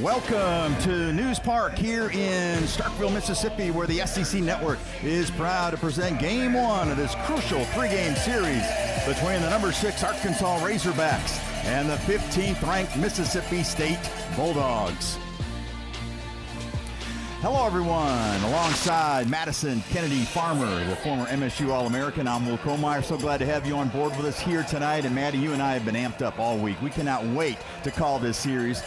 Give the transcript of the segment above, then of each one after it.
Welcome to News Park here in Starkville, Mississippi, where the SEC Network is proud to present Game 1 of this crucial three-game series between the number 6 Arkansas Razorbacks and the 15th-ranked Mississippi State Bulldogs. Hello, everyone. Alongside Madison Kennedy Farmer, the former MSU All-American, I'm Will Komeyer. So glad to have you on board with us here tonight. And Maddie, you and I have been amped up all week. We cannot wait to call this series.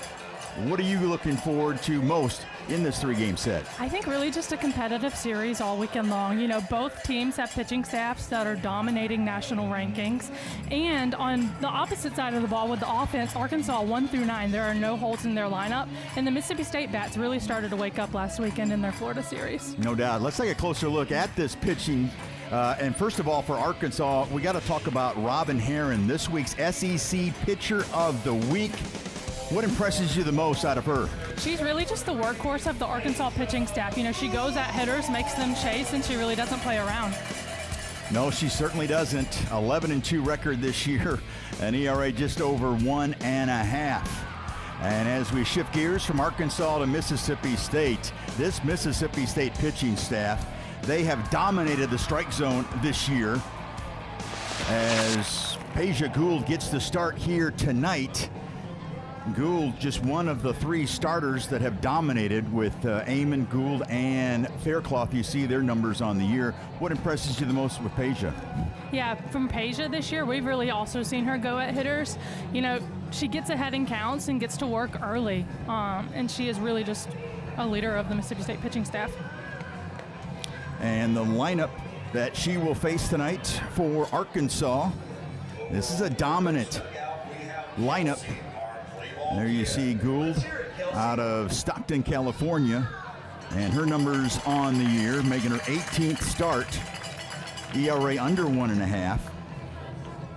What are you looking forward to most in this three-game set? I think really just a competitive series all weekend long. You know, both teams have pitching staffs that are dominating national rankings. And on the opposite side of the ball with the offense, Arkansas 1 through 9, there are no holes in their lineup. And the Mississippi State bats really started to wake up last weekend in their Florida series. No doubt. Let's take a closer look at this pitching. And first of all, for Arkansas, we got to talk about Robin Herron, this week's SEC Pitcher of the Week. What impresses you the most out of her? She's really just the workhorse of the Arkansas pitching staff. You know, she goes at hitters, makes them chase, and she really doesn't play around. No, she certainly doesn't. 11-2 record this year, an ERA just over 1.5. And as we shift gears from Arkansas to Mississippi State, this Mississippi State pitching staff, they have dominated the strike zone this year as Peja Gould gets the start here tonight. Gould, just one of the three starters that have dominated with Amon, Gould, and Faircloth. You see their numbers on the year. What impresses you the most with Peja? Yeah, from Peja this year, we've really also seen her go at hitters. You know, she gets ahead in counts and gets to work early, and she is really just a leader of the Mississippi State pitching staff. And the lineup that she will face tonight for Arkansas, this is a dominant lineup. There you see Gould out of Stockton, California, and her numbers on the year, making her 18th start, ERA under 1.5.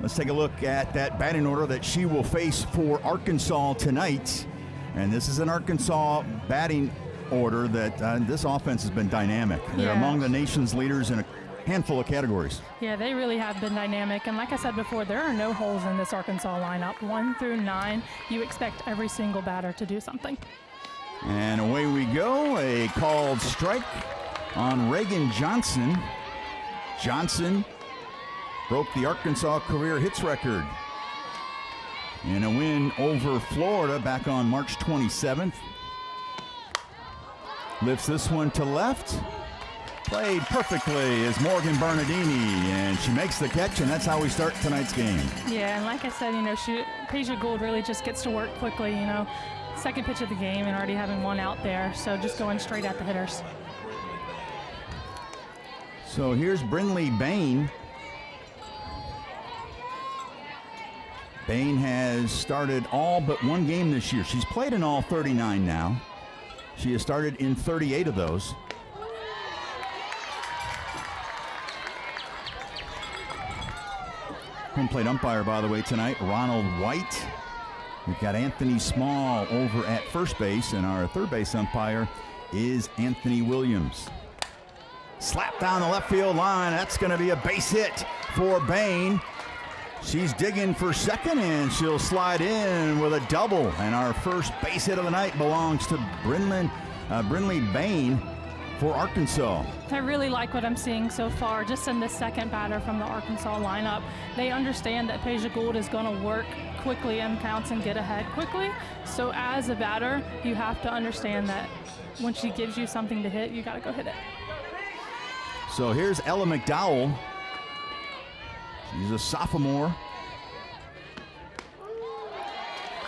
Let's take a look at that batting order that she will face for Arkansas tonight. And this is an Arkansas batting order that this offense has been dynamic. They're among the nation's leaders in a handful of categories. Yeah, they really have been dynamic, and like I said before, there are no holes in this Arkansas lineup. 1 through 9, you expect every single batter to do something. And away we go, a called strike on Reagan Johnson. Johnson broke the Arkansas career hits record in a win over Florida back on March 27th. Lifts this one to left. Played perfectly is Morgan Bernardini, and she makes the catch, and that's how we start tonight's game. Yeah, and like I said, you know, Peja Gould really just gets to work quickly, you know. Second pitch of the game and already having one out there, so just going straight at the hitters. So here's Brinley Bain. Bain has started all but one game this year. She's played in all 39 now. She has started in 38 of those. Home plate umpire, by the way, tonight, Ronald White. We've got Anthony Small over at first base, and our third base umpire is Anthony Williams. Slap down the left field line. That's going to be a base hit for Bain. She's digging for second, and she'll slide in with a double. And our first base hit of the night belongs to Brinley Bain for Arkansas. I really like what I'm seeing so far, just in the second batter from the Arkansas lineup. They understand that Peja Gould is going to work quickly in counts and get ahead quickly. So as a batter, you have to understand that when she gives you something to hit, you got to go hit it. So here's Ella McDowell. She's a sophomore.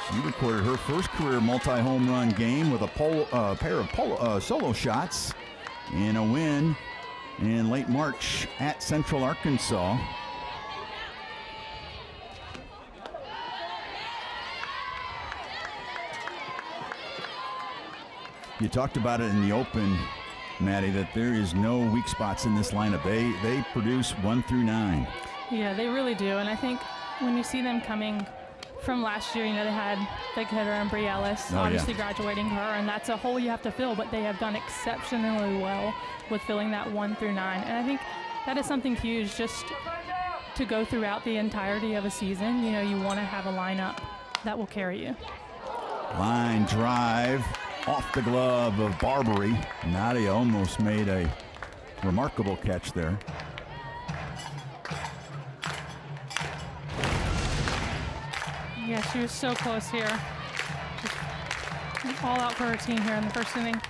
She recorded her first career multi-home run game with a pair of solo shots in a win in late March at Central Arkansas. You talked about it in the open, Maddie, that there is no weak spots in this lineup. They produce 1 through 9. Yeah, they really do. And I think when you see them coming from last year, you know, they had big hitter and Bree Ellis, obviously graduating her, and that's a hole you have to fill, but they have done exceptionally well with filling that 1 through 9. And I think that is something huge just to go throughout the entirety of a season. You know, you want to have a lineup that will carry you. Line drive off the glove of Barbary. Nadia almost made a remarkable catch there. Yeah, she was so close here. Just all out for her team here in the first inning.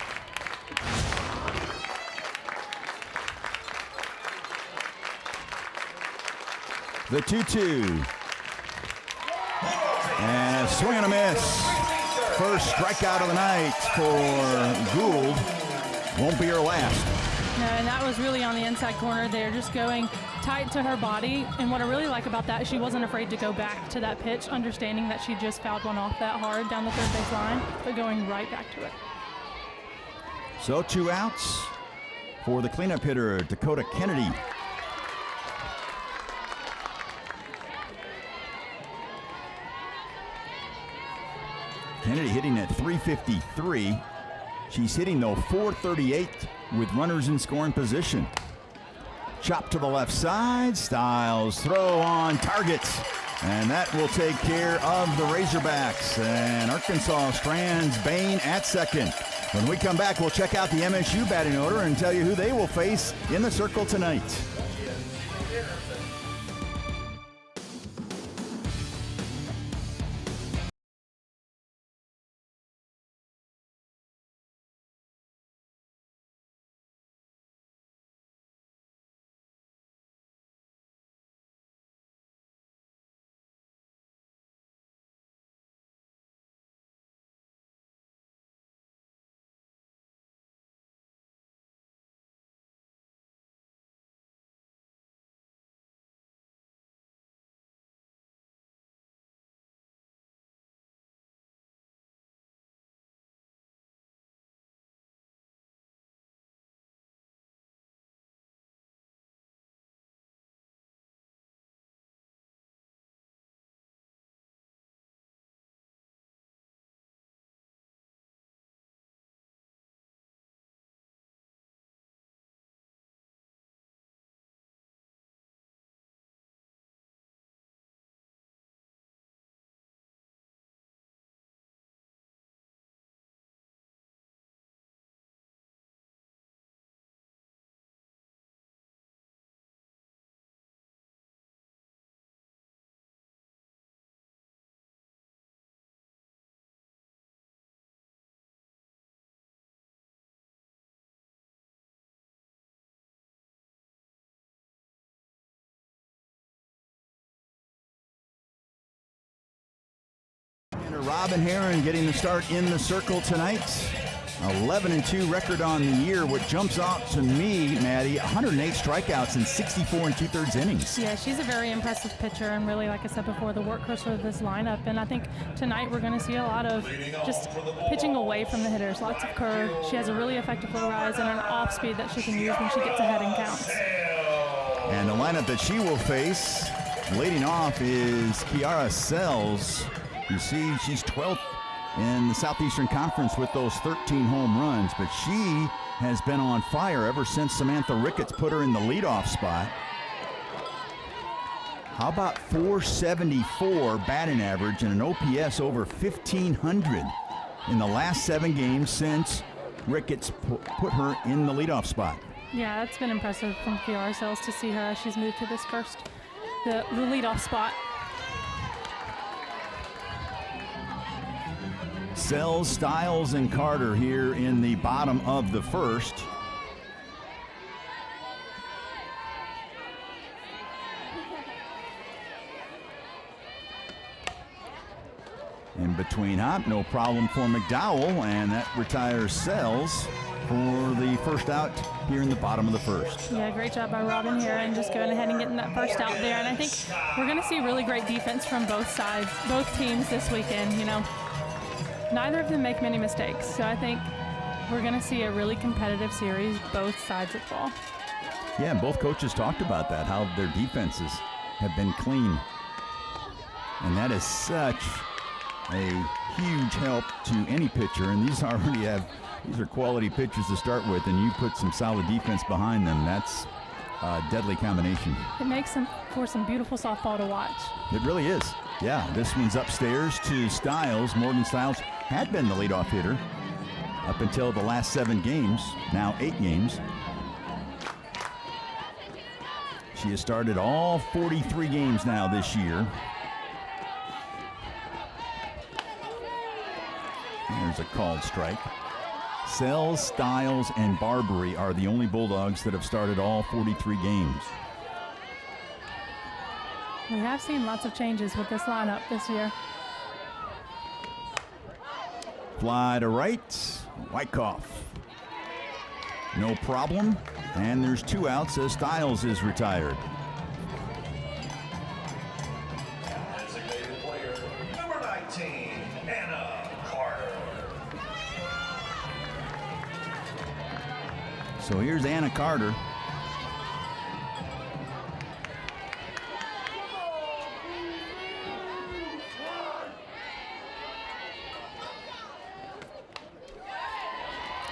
The 2-2. And a swing and a miss. First strikeout of the night for Gould. Won't be her last. No, and that was really on the inside corner there, just going tight to her body. And what I really like about that, she wasn't afraid to go back to that pitch, understanding that she just fouled one off that hard down the third base line, but going right back to it. So 2 outs for the cleanup hitter, Dakota Kennedy. Kennedy hitting at 353. She's hitting, though, 438 with runners in scoring position. Chop to the left side. Styles throw on target. And that will take care of the Razorbacks. And Arkansas strands Bain at second. When we come back, we'll check out the MSU batting order and tell you who they will face in the circle tonight. Robin Herron getting the start in the circle tonight. 11-2 record on the year. What jumps out to me, Maddie, 108 strikeouts in 64 2/3 innings. Yeah, she's a very impressive pitcher, and really, like I said before, the workhorse of this lineup. And I think tonight we're going to see a lot of just pitching away from the hitters, lots of curve. She has a really effective low rise and an off speed that she can use when she gets ahead and counts. And the lineup that she will face, leading off, is Kiara Sells. You see, she's 12th in the Southeastern Conference with those 13 home runs, but she has been on fire ever since Samantha Ricketts put her in the leadoff spot. How about 474 batting average and an OPS over 1,500 in the last 7 games since Ricketts put her in the leadoff spot? Yeah, that's been impressive from Kiara Sells to see her as she's moved to this the leadoff spot. Sells, Styles, and Carter here in the bottom of the first. In between hop, no problem for McDowell, and that retires Sells for the first out here in the bottom of the first. Yeah, great job by Robin here and just going ahead and getting that first out there. And I think we're going to see really great defense from both sides, both teams this weekend. You know, neither of them make many mistakes, so I think we're going to see a really competitive series, both sides of the ball. Yeah, and both coaches talked about that, how their defenses have been clean. And that is such a huge help to any pitcher, and these are quality pitchers to start with, and you put some solid defense behind them. That's a deadly combination. It makes for some beautiful softball to watch. It really is. Yeah, this one's upstairs to Stiles. Morgan Stiles had been the leadoff hitter up until the last 7 games, now 8 games. She has started all 43 games now this year. There's a called strike. Sells, Stiles, and Barbary are the only Bulldogs that have started all 43 games. We have seen lots of changes with this lineup this year. Fly to right, Wyckoff. No problem. And there's 2 outs as Stiles is retired. Designated player, number 19, Anna Carter. So here's Anna Carter.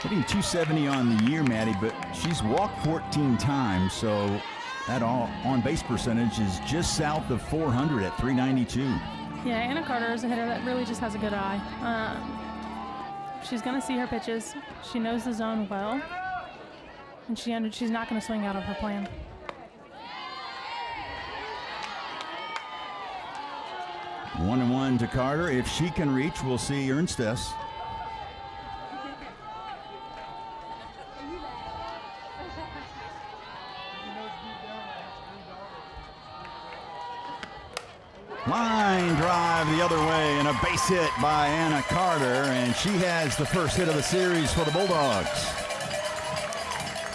Hitting .270 on the year, Maddie, but she's walked 14 times, so that on-base percentage is just south of 400 at .392. Yeah, Anna Carter is a hitter that really just has a good eye. She's going to see her pitches. She knows the zone well, and she's not going to swing out of her plan. One and one to Carter. If she can reach, we'll see Ernstes. Line drive the other way and a base hit by Anna Carter, and she has the first hit of the series for the Bulldogs.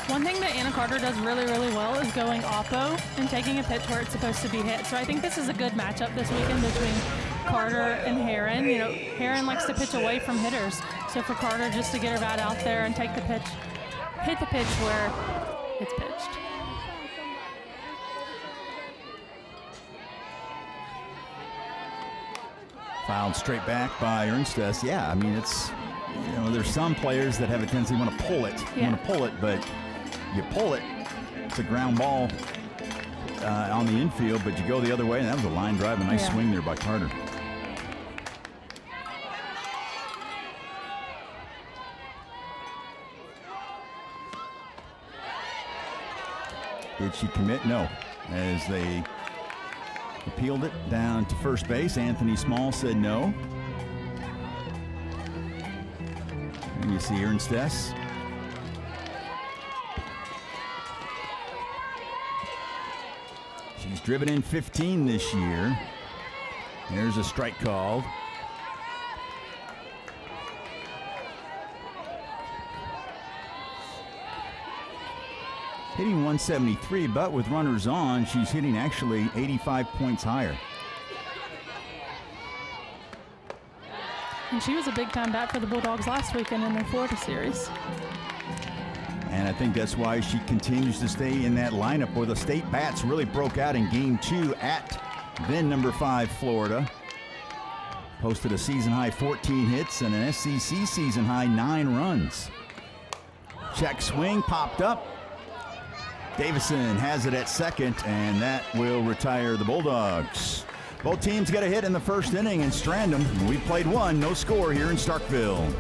One thing that Anna Carter does really, really well is going oppo and taking a pitch where it's supposed to be hit. So I think this is a good matchup this weekend between Carter and Heron. You know, Heron likes to pitch away from hitters. So for Carter just to get her bat out there and take the pitch, hit the pitch where it's pitched. Fouled straight back by Ernstes. Yeah, I mean, it's, you know, there's some players that have a tendency to want to pull it. Yeah. Want to pull it, but you pull it, it's a ground ball on the infield, but you go the other way, and that was a line drive, a nice swing there by Carter. Did she commit? No. As they appealed it down to first base, Anthony Small said no. And you see Ernstes. She's driven in 15 this year. There's a strike called. Hitting 173, but with runners on, she's hitting actually 85 points higher. And she was a big-time bat for the Bulldogs last weekend in their Florida series. And I think that's why she continues to stay in that lineup where the state bats really broke out in Game 2 at then number 5 Florida. Posted a season-high 14 hits and an SEC season-high 9 runs. Check swing popped up. Davison has it at second, and that will retire the Bulldogs. Both teams get a hit in the first inning in Strandham. We played one, no score here in Starkville.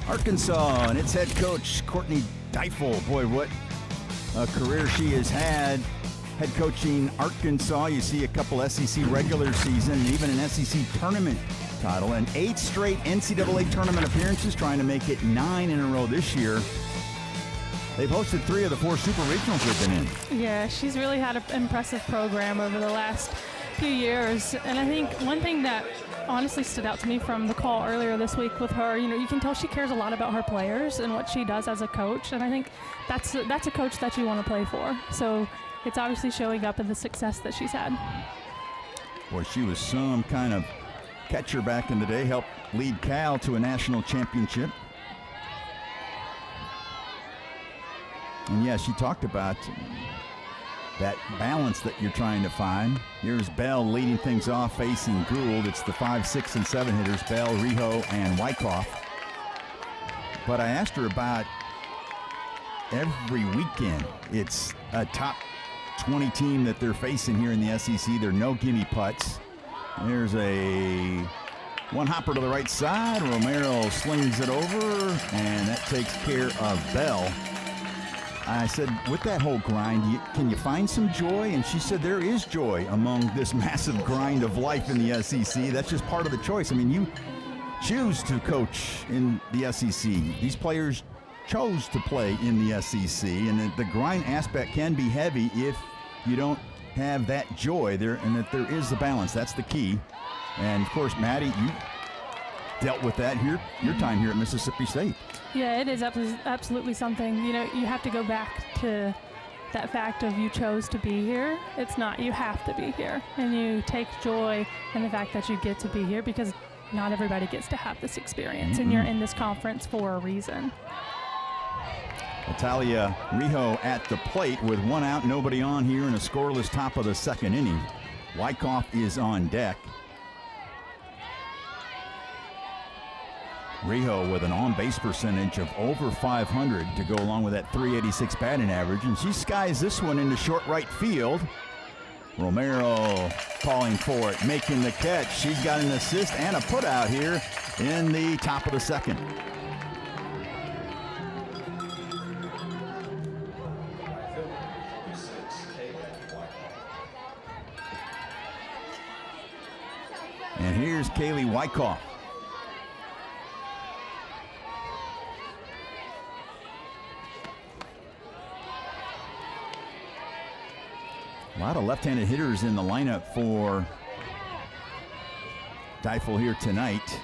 Arkansas and its head coach, Courtney Deifel. Boy, what a career she has had head coaching Arkansas. You see a couple SEC regular season and even an SEC tournament title and 8 straight NCAA tournament appearances, trying to make it 9 in a row this year. They've hosted 3 of the 4 super regionals they've been in. Yeah, she's really had an impressive program over the last few years. And I think one thing that honestly stood out to me from the call earlier this week with her, you can tell she cares a lot about her players and what she does as a coach. And I think that's a coach that you want to play for. So it's obviously showing up in the success that she's had. Boy, she was some kind of catcher back in the day, helped lead Cal to a national championship. And yeah, she talked about that balance that you're trying to find. Here's Bell leading things off, facing Gould. It's the 5, 6, and 7 hitters, Bell, Rijo, and Wyckoff. But I asked her about every weekend. It's a top 20 team that they're facing here in the SEC. There are no gimme putts. There's a one hopper to the right side. Romero slings it over, and that takes care of Bell. I said, with that whole grind, can you find some joy? And she said there is joy among this massive grind of life in the SEC. That's just part of the choice. I mean, you choose to coach in the SEC. These players chose to play in the SEC, and the grind aspect can be heavy if you don't have that joy there, and that there is the balance. That's the key. And of course, Maddie, you dealt with that here, your time here at Mississippi State. Yeah, it is absolutely something. You have to go back to that fact of you chose to be here. It's not you have to be here. And you take joy in the fact that you get to be here, because not everybody gets to have this experience. And you're in this conference for a reason. Natalia Rijo at the plate with 1 out, nobody on here in a scoreless top of the 2nd inning. Wyckoff is on deck. Rijo with an on-base percentage of over 500 to go along with that 386 batting average, and she skies this one into short right field. Romero calling for it, making the catch. She's got an assist and a put out here in the top of the 2nd. And here's Kaylee Wyckoff. A lot of left-handed hitters in the lineup for Deifel here tonight.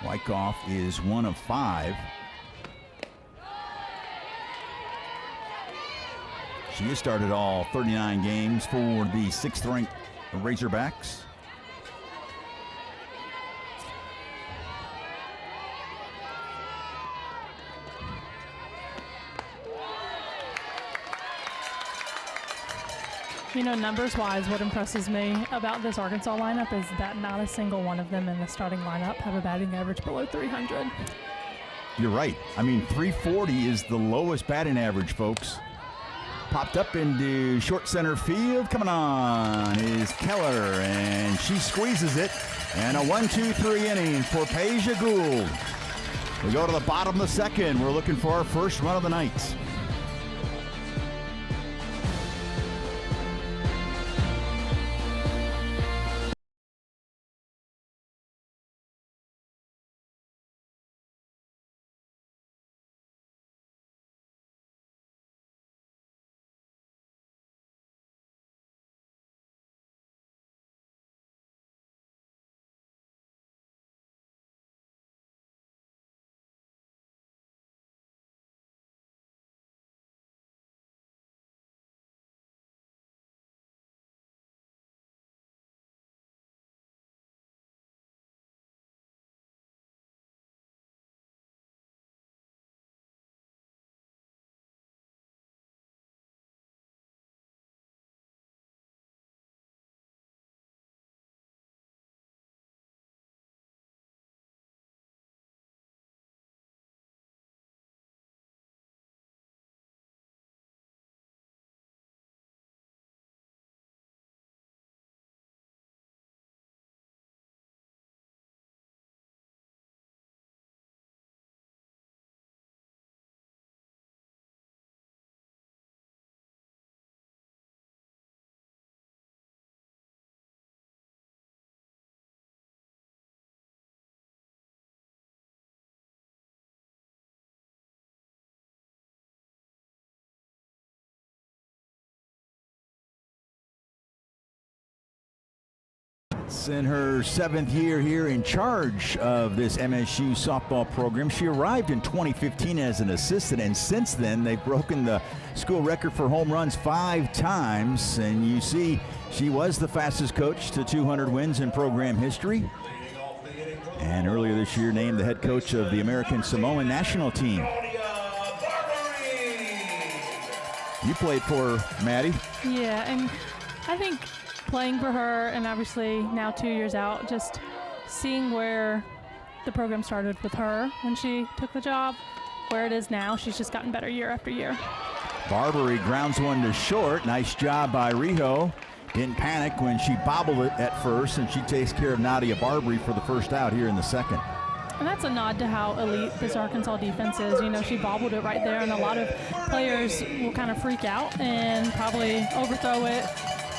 Wyckoff is 1 of 5. She has started all 39 games for the 6th-ranked Razorbacks. Numbers-wise, what impresses me about this Arkansas lineup is that not a single one of them in the starting lineup have a batting average below 300. You're right. I mean, 340 is the lowest batting average, folks. Popped up into short center field. Coming on is Keller, and she squeezes it. And a 1-2-3 inning for Peja Gould. We go to the bottom of the 2nd. We're looking for our first run of the night. It's in her 7th year here in charge of this MSU softball program. She arrived in 2015 as an assistant, and since then they've broken the school record for home runs 5 times. And you see, she was the fastest coach to 200 wins in program history. And earlier this year named the head coach of the American Samoan national team. You played for her, Maddie. Yeah, and I think playing for her, and obviously now 2 years out, just seeing where the program started with her when she took the job, where it is now, she's just gotten better year after year. Barbary grounds one to short. Nice job by Riho. Didn't panic when she bobbled it at first, and she takes care of Nadia Barbary for the first out here in the second. And that's a nod to how elite this Arkansas defense is. You know, she bobbled it right there, and a lot of players will kind of freak out and probably overthrow it,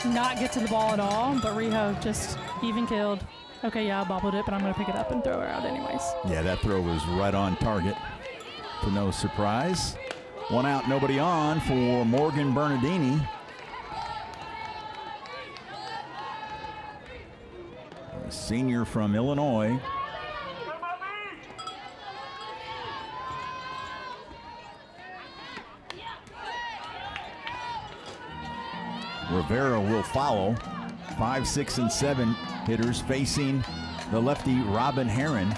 not get to the ball at all. But Riho just even killed. Okay, yeah, I bobbled it, but I'm going to pick it up and throw her out anyways. Yeah, that throw was right on target, to no surprise. 1 out, nobody on for Morgan Bernardini. A senior from Illinois. Rivera will follow. 5, 6, and 7 hitters facing the lefty Robin Heron.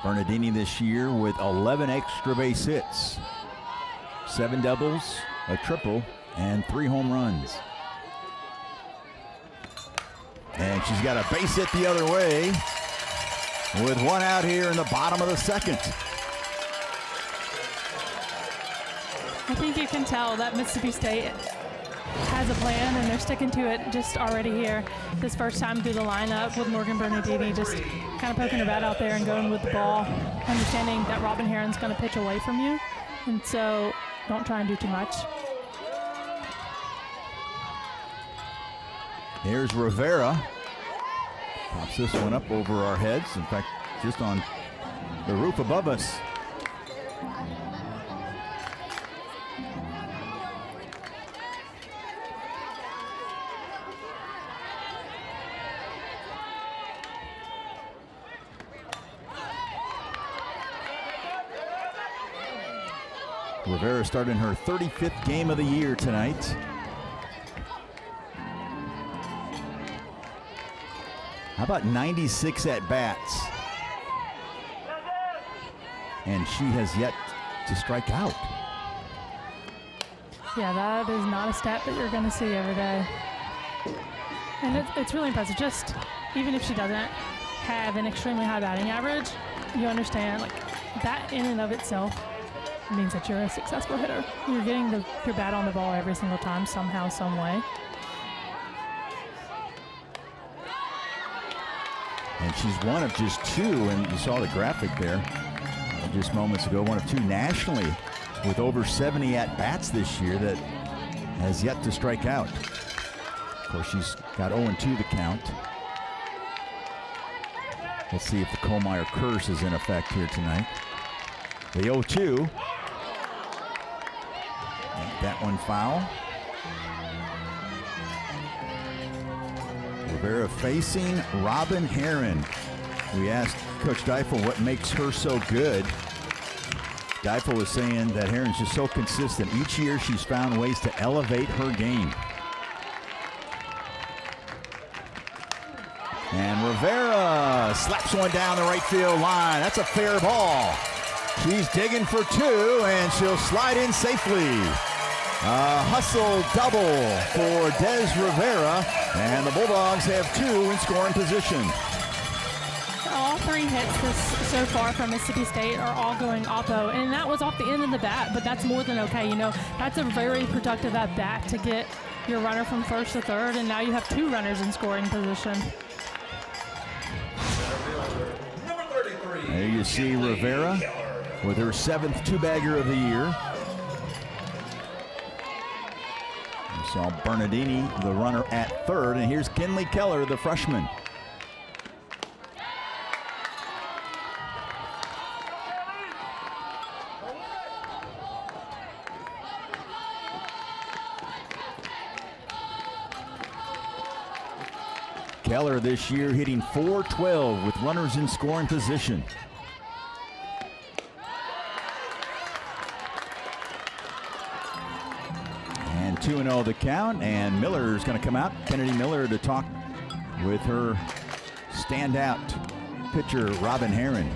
Bernardini this year with 11 extra base hits. 7 doubles, a triple, and 3 home runs. And she's got a base hit the other way with 1 out here in the bottom of the second. I think you can tell that Mississippi State has a plan, and they're sticking to it just already here. This first time through the lineup with Morgan Bernardini just kind of poking her bat out there and going with the ball, understanding that Robin Heron's going to pitch away from you. And so don't try and do too much. Here's Rivera. Pops this one up over our heads. In fact, just on the roof above us. Rivera starting her 35th game of the year tonight. How about 96 at-bats? And she has yet to strike out. Yeah, that is not a stat that you're going to see every day. And it's really impressive. Just even if she doesn't have an extremely high batting average, you understand, like, that in and of itself means that you're a successful hitter. You're getting your bat on the ball every single time, somehow, some way. And she's one of just 2, and you saw the graphic there just moments ago, one of 2 nationally with over 70 at-bats this year that has yet to strike out. Of course, she's got 0-2 the count. Let's see if the Kohlmeyer curse is in effect here tonight. The 0-2. That one foul. Rivera facing Robin Heron. We asked Coach Deifel what makes her so good. Deifel was saying that Heron's just so consistent. Each year she's found ways to elevate her game. And Rivera slaps one down the right field line. That's a fair ball. She's digging for 2, and she'll slide in safely. A hustle double for Des Rivera, and the Bulldogs have 2 in scoring position. All 3 hits so far from Mississippi State are all going oppo, and that was off the end of the bat, but that's more than okay. You know, that's a very productive at bat to get your runner from first to third, and now you have 2 runners in scoring position. There you see Rivera with her 7th 2-bagger of the year. Saw Bernardini, the runner, at third, and here's Kinley Keller, the freshman. Keller this year hitting .412 with runners in scoring position. And 2-0 the count, and Miller's going to come out. Kennedy Miller to talk with her standout pitcher, Robin Herron.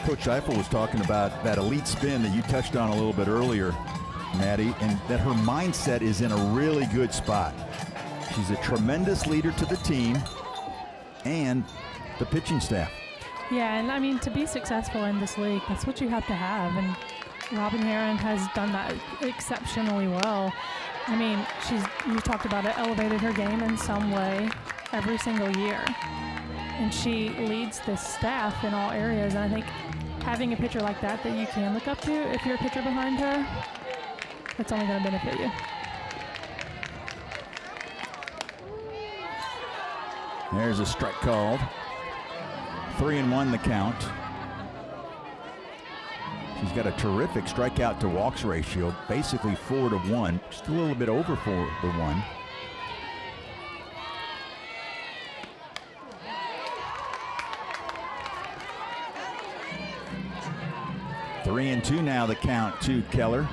Coach Eifel was talking about that elite spin that you touched on a little bit earlier, Maddie, and that her mindset is in a really good spot. She's a tremendous leader to the team and the pitching staff. Yeah, and I mean, to be successful in this league, that's what you have to have. And Robin Herron has done that exceptionally well. I mean, you talked about it, elevated her game in some way every single year. And she leads this staff in all areas. And I think having a pitcher like that you can look up to, if you're a pitcher behind her, that's only going to benefit you. There's a strike called. 3-1 the count. She's got a terrific strikeout to walks ratio, basically 4-1, just a little bit over 4-1. Three and two now the count to Keller.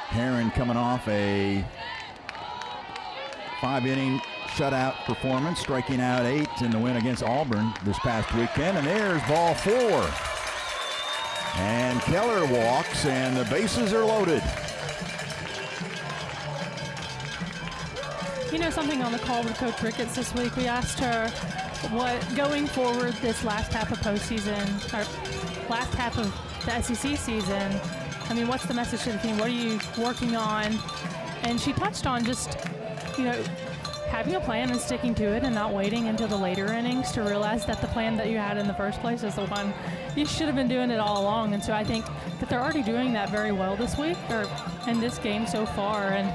Herron coming off a 5-inning shutout performance, striking out 8 in the win against Auburn this past weekend. And there's ball 4. And Keller walks, and the bases are loaded. You know something on the call with Coach Ricketts this week, we asked her what, going forward this last half of postseason, or last half of the SEC season, I mean, what's the message to the team? What are you working on? And she touched on just, having a plan and sticking to it and not waiting until the later innings to realize that the plan that you had in the first place is the one you should have been doing it all along. And so I think that they're already doing that very well this week, or in this game so far, and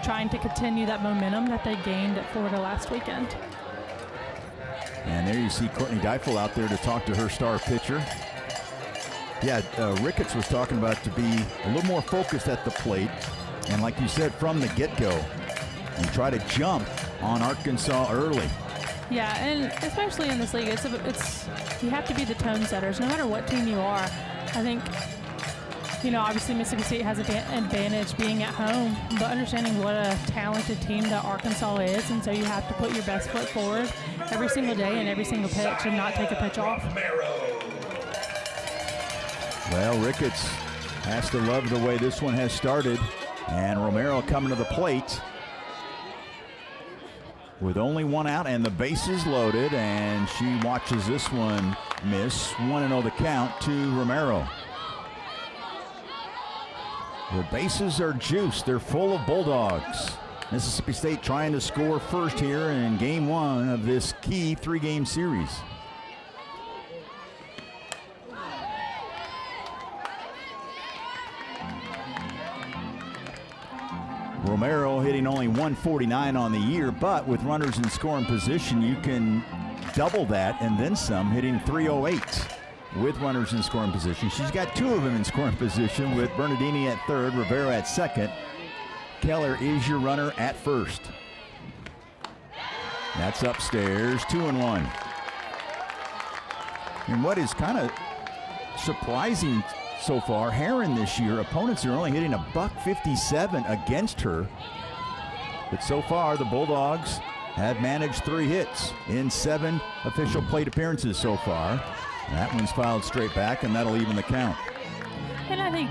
trying to continue that momentum that they gained at Florida last weekend. And there you see Courtney Deifel out there to talk to her star pitcher. Yeah, Ricketts was talking about to be a little more focused at the plate, and like you said, from the get-go, and try to jump on Arkansas early. Yeah, and especially in this league, it's you have to be the tone setters, no matter what team you are. I think, obviously Mississippi State has an advantage being at home, but understanding what a talented team that Arkansas is, and so you have to put your best foot forward every single day and every single pitch and not take a pitch off. Well, Ricketts has to love the way this one has started, and Romero coming to the plate with only one out and the bases loaded, and she watches this one miss. 1-0 the count to Romero. The bases are juiced. They're full of Bulldogs. Mississippi State trying to score first here in game 1 of this key 3-game series. Romero hitting only 149 on the year, but with runners in scoring position, you can double that and then some, hitting 308 with runners in scoring position. She's got 2 of them in scoring position with Bernardini at third, Rivera at second. Keller is your runner at first. That's upstairs, 2-1. And what is kind of surprising so far, Herron this year, opponents are only hitting $157 against her. But so far, the Bulldogs have managed 3 hits in 7 official plate appearances so far. That one's fouled straight back, and that'll even the count. And I think,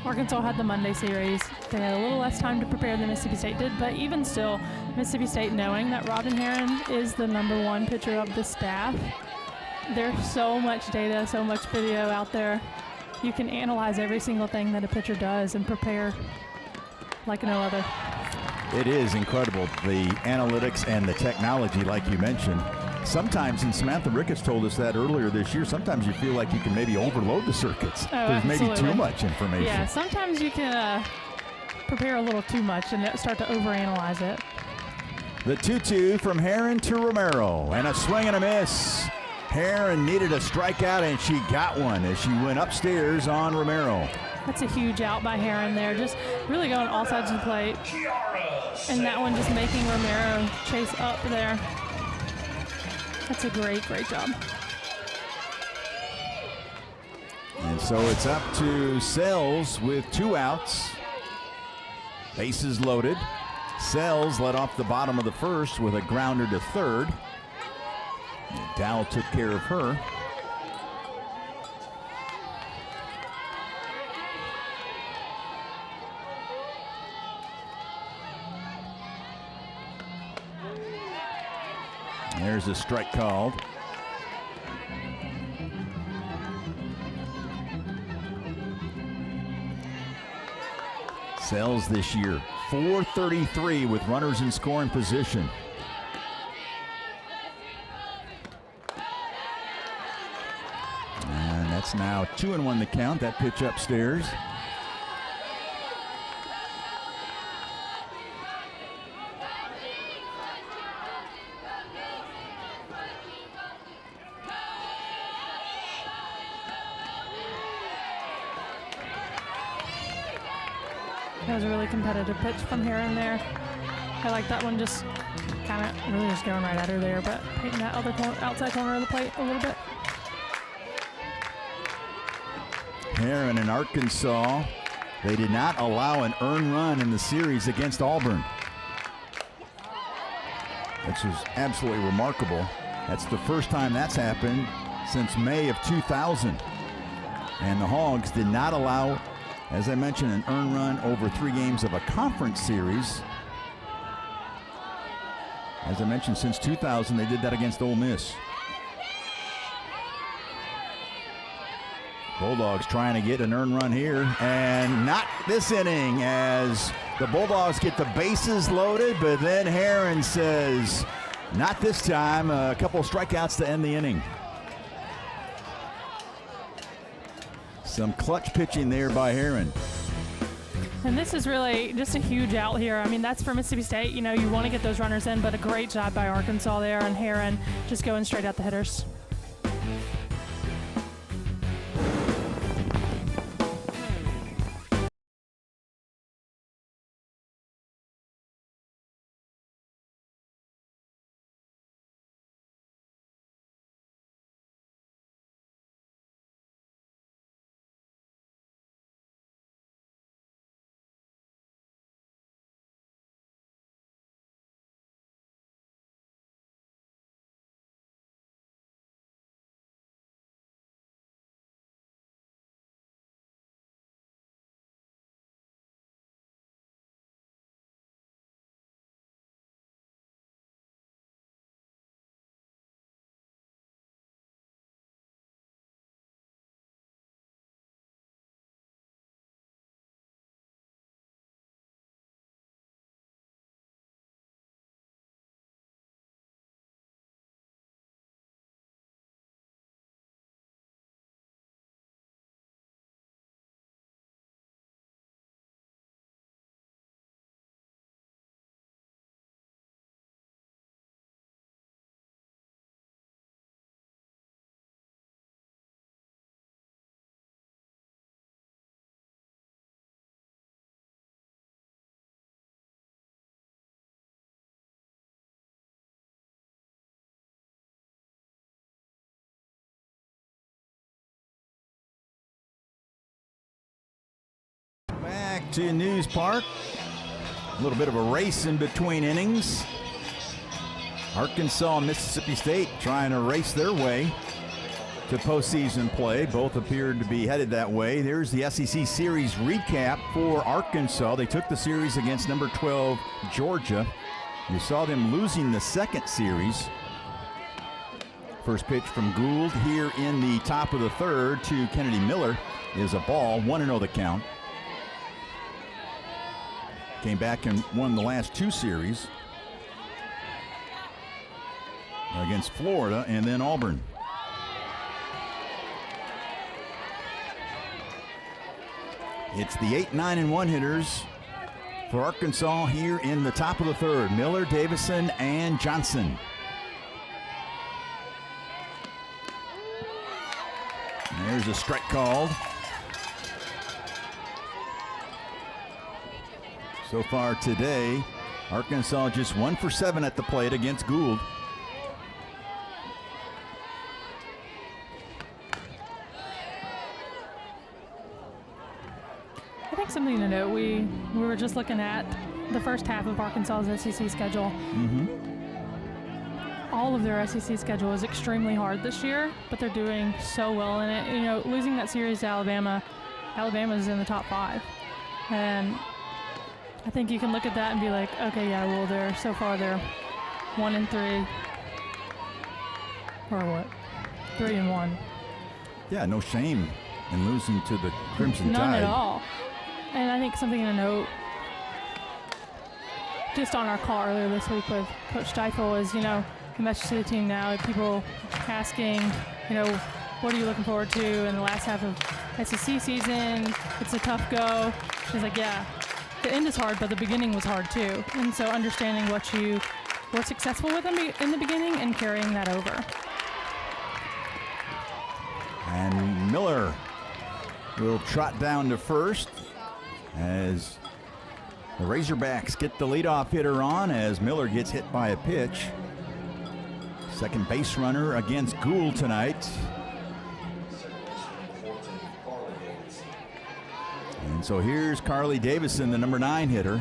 Arkansas had the Monday series. They had a little less time to prepare than Mississippi State did, but even still, Mississippi State, knowing that Robin Herron is the #1 pitcher of the staff, there's so much data, so much video out there. You can analyze every single thing that a pitcher does and prepare like no other. It is incredible, the analytics and the technology, like you mentioned. Sometimes, and Samantha Ricketts told us that earlier this year, sometimes you feel like you can maybe overload the circuits. Oh, There's maybe absolutely. too much information. Yeah, sometimes you can prepare a little too much and start to overanalyze it. The 2-2 from Heron to Romero, and a swing and a miss. Heron needed a strikeout, and she got one as she went upstairs on Romero. That's a huge out by Heron there, just really going all sides of the plate. And that one just making Romero chase up there. That's a great job. And so it's up to Sells with 2 outs. Bases loaded. Sells led off the bottom of the first with a grounder to third. And Dow took care of her. There's a strike called. Sells this year, .433 with runners in scoring position. And that's now 2-1 the count. That pitch upstairs. That was a really competitive pitch from Heron there. I like that one, just kind of really just going right at her there, but hitting that other outside corner of the plate a little bit. Heron in Arkansas, they did not allow an earned run in the series against Auburn. Which was absolutely remarkable. That's the first time that's happened since May of 2000. And the Hogs did not allow, as I mentioned, an earned run over 3 games of a conference series. As I mentioned, since 2000, they did that against Ole Miss. Bulldogs trying to get an earned run here, and not this inning as the Bulldogs get the bases loaded, but then Heron says, not this time. A couple of strikeouts to end the inning. Some clutch pitching there by Heron. And this is really just a huge out here. I mean, that's for Mississippi State. You know, you want to get those runners in, but a great job by Arkansas there, and Heron just going straight at the hitters. Back to News Park. A little bit of a race in between innings. Arkansas and Mississippi State trying to race their way to postseason play. Both appeared to be headed that way. There's the SEC Series recap for Arkansas. They took the series against number 12, Georgia. You saw them losing the second series. First pitch from Gould here in the top of the third to Kennedy Miller is a ball, 1-0 the count. came back and won the last 2 series against Florida and then Auburn. It's the 8, 9, and 1 hitters for Arkansas here in the top of the 3rd. Miller, Davison, and Johnson. And there's a strike called. So far today, Arkansas just 1 for 7 at the plate against Gould. I think something to note, we were just looking at the first half of Arkansas's SEC schedule. All of their SEC schedule is extremely hard this year, but they're doing so well in it. You know, losing that series to Alabama, Alabama's in the top 5. And I think you can look at that and be like, okay, yeah, well, so far they're 1-3. Or what? 3-1. Yeah, no shame in losing to the Crimson Tide. None at all. And I think something to note, just on our call earlier this week with Coach Steifel, is, you know, the message to the team now, people asking, you know, what are you looking forward to in the last half of SEC season? It's a tough go. She's like, yeah, the end is hard, but the beginning was hard too. And so understanding what you were successful with in the beginning and carrying that over. And Miller will trot down to first as the Razorbacks get the leadoff hitter on as Miller gets hit by a pitch. Second base runner against Gould tonight. And so here's Carly Davison, the number 9 hitter.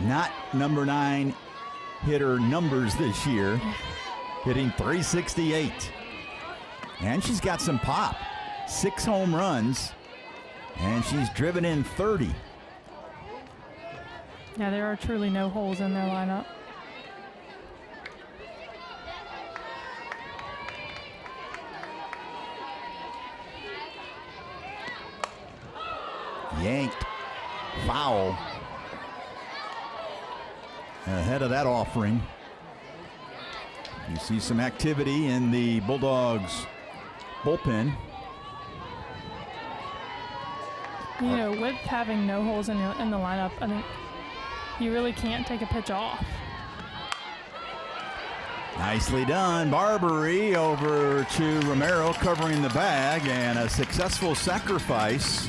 Not number 9 hitter numbers this year, hitting .368. And she's got some pop. 6 home runs, and she's driven in 30. Yeah, there are truly no holes in their lineup. Yanked, foul. Ahead of that offering. You see some activity in the Bulldogs bullpen. You know, with having no holes in the lineup, I think you really can't take a pitch off. Nicely done. Barbary over to Romero covering the bag, and a successful sacrifice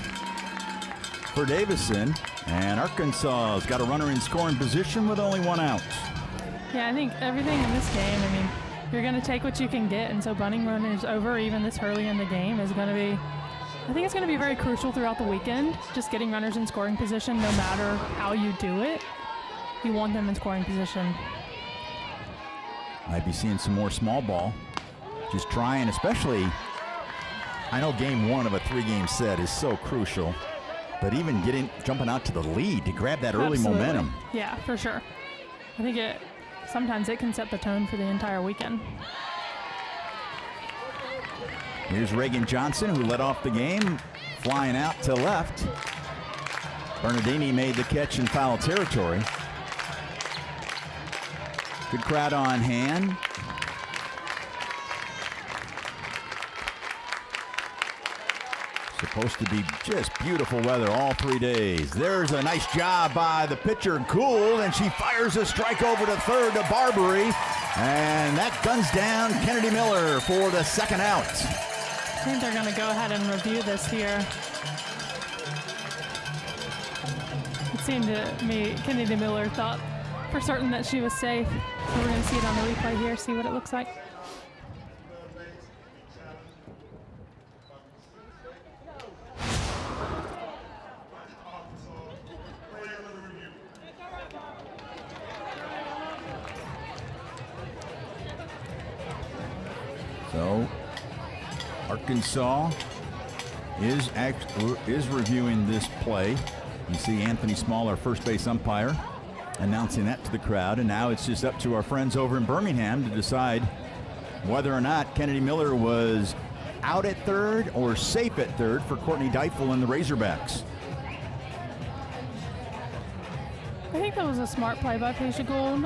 for Davison. And Arkansas has got a runner in scoring position with only 1 out. Yeah, I think everything in this game, I mean, you're going to take what you can get, and so bunting runners over even this early in the game is going to be, I think it's going to be very crucial throughout the weekend, just getting runners in scoring position no matter how you do it. You want them in scoring position. Might be seeing some more small ball. Just trying, especially, I know game 1 of a 3-game set is so crucial, but even jumping out to the lead to grab that early Absolutely. momentum. Yeah, for sure. I think sometimes it can set the tone for the entire weekend. Here's Reagan Johnson, who led off the game, flying out to left. Bernardini made the catch in foul territory. Good crowd on hand. Supposed to be just beautiful weather all 3 days. There's a nice job by the pitcher, Gould, and she fires a strike over to third to Barbary. And that guns down Kennedy Miller for the 2nd out. I think they're going to go ahead and review this here. It seemed to me Kennedy Miller thought for certain that she was safe. So we're going to see it on the replay here, see what it looks like. So Arkansas is reviewing this play. You see Anthony Small, our first base umpire, announcing that to the crowd, and now it's just up to our friends over in Birmingham to decide whether or not Kennedy Miller was out at third or safe at third for Courtney Deifel and the Razorbacks. I think that was a smart play by Paisha Gould.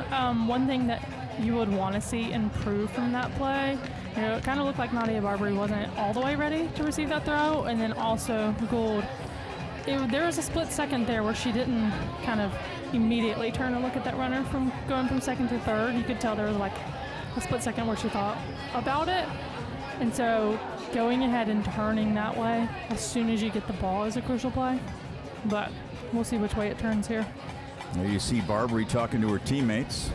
One thing that you would want to see improve from that play, it kind of looked like Nadia Barbary wasn't all the way ready to receive that throw, and then also Gould, there was a split second there where she didn't kind of immediately turn and look at that runner from going from second to third. You could tell there was like a split second where she thought about it, and so going ahead and turning that way as soon as you get the ball is a crucial play, but we'll see which way it turns here. There you see Barbary talking to her teammates.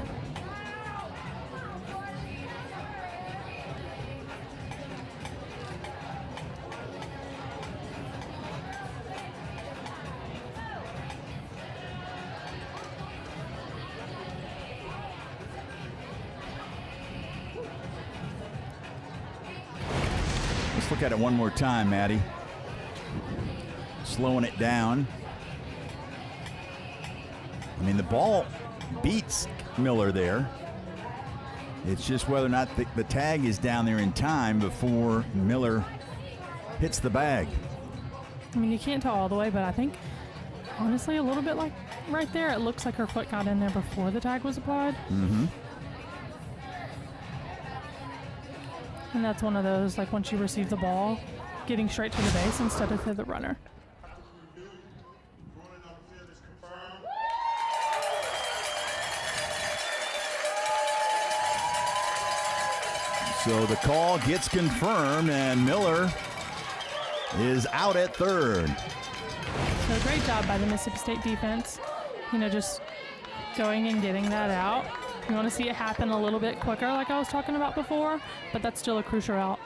Let's look at it one more time, Maddie. Slowing it down. I mean, the ball beats Miller there. It's just whether or not the tag is down there in time before Miller hits the bag. I mean, you can't tell all the way, but I think, honestly, a little bit like right there, it looks like her foot got in there before the tag was applied. Mm-hmm. And that's one of those, like once you receive the ball, getting straight to the base instead of to the runner. So the call gets confirmed, and Miller is out at third. So great job by the Mississippi State defense, just going and getting that out. You want to see it happen a little bit quicker like I was talking about before, but that's still a crucial out.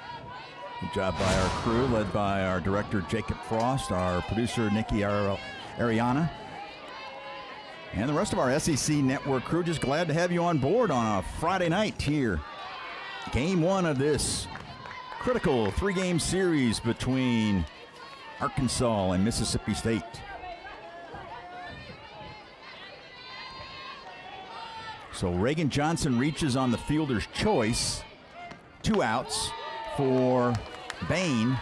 Good job by our crew, led by our director, Jacob Frost, our producer, Nikki Ariana, and the rest of our SEC Network crew. Just glad to have you on board on a Friday night here. Game one of this critical three-game series between Arkansas and Mississippi State. So Reagan Johnson reaches on the fielder's choice. 2 outs for Bain.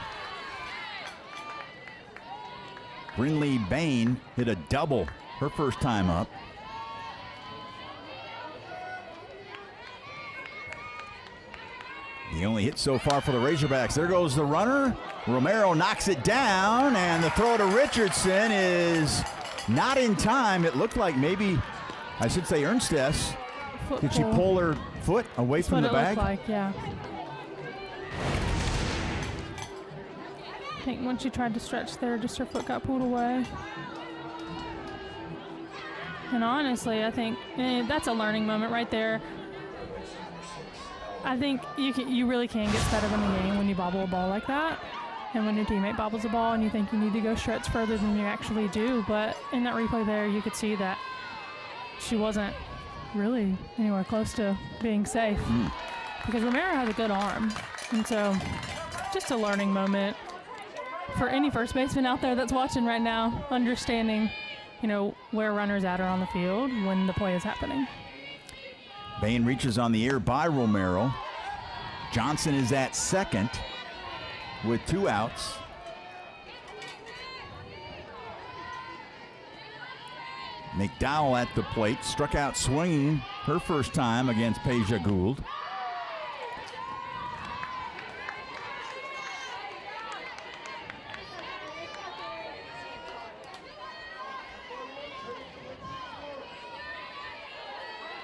Brinley Bain hit a double her first time up. The only hit so far for the Razorbacks. There goes the runner. Romero knocks it down, and the throw to Richardson is not in time. It looked like maybe, I should say, Ernstess. Did she pull her foot away from the bag? That's what it looked like, yeah. I think when she tried to stretch there, just her foot got pulled away. And honestly, I think that's a learning moment right there. I think you really can get sped up in the game when you bobble a ball like that. And when your teammate bobbles a ball and you think you need to go stretch further than you actually do. But in that replay there, you could see that she wasn't really anywhere close to being safe because Romero has a good arm. And so just a learning moment for any first baseman out there that's watching right now, understanding, where runners at are on the field when the play is happening. Bain reaches on the air by Romero. Johnson is at second with 2 outs. McDowell at the plate, struck out swinging her first time against Paisha Gould.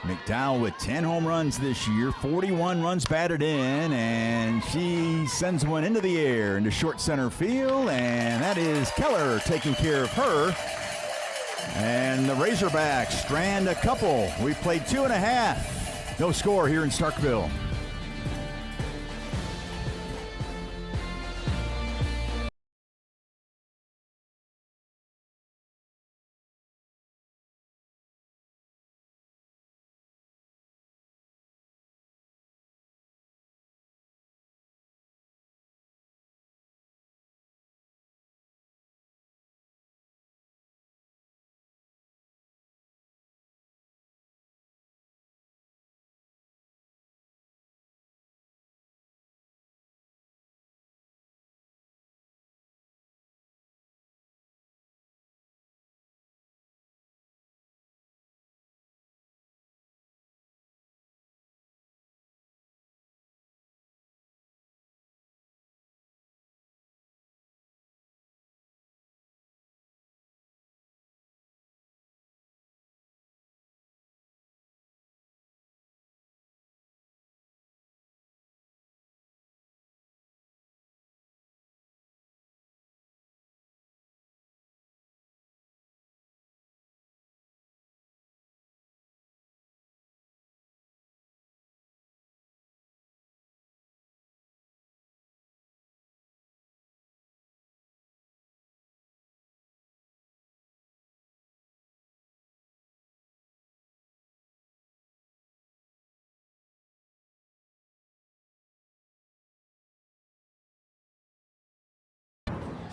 McDowell with 10 home runs this year, 41 runs batted in, and she sends one into the air into short center field, and that is Keller taking care of her. And the Razorbacks strand a couple. We played 2.5. No score here in Starkville.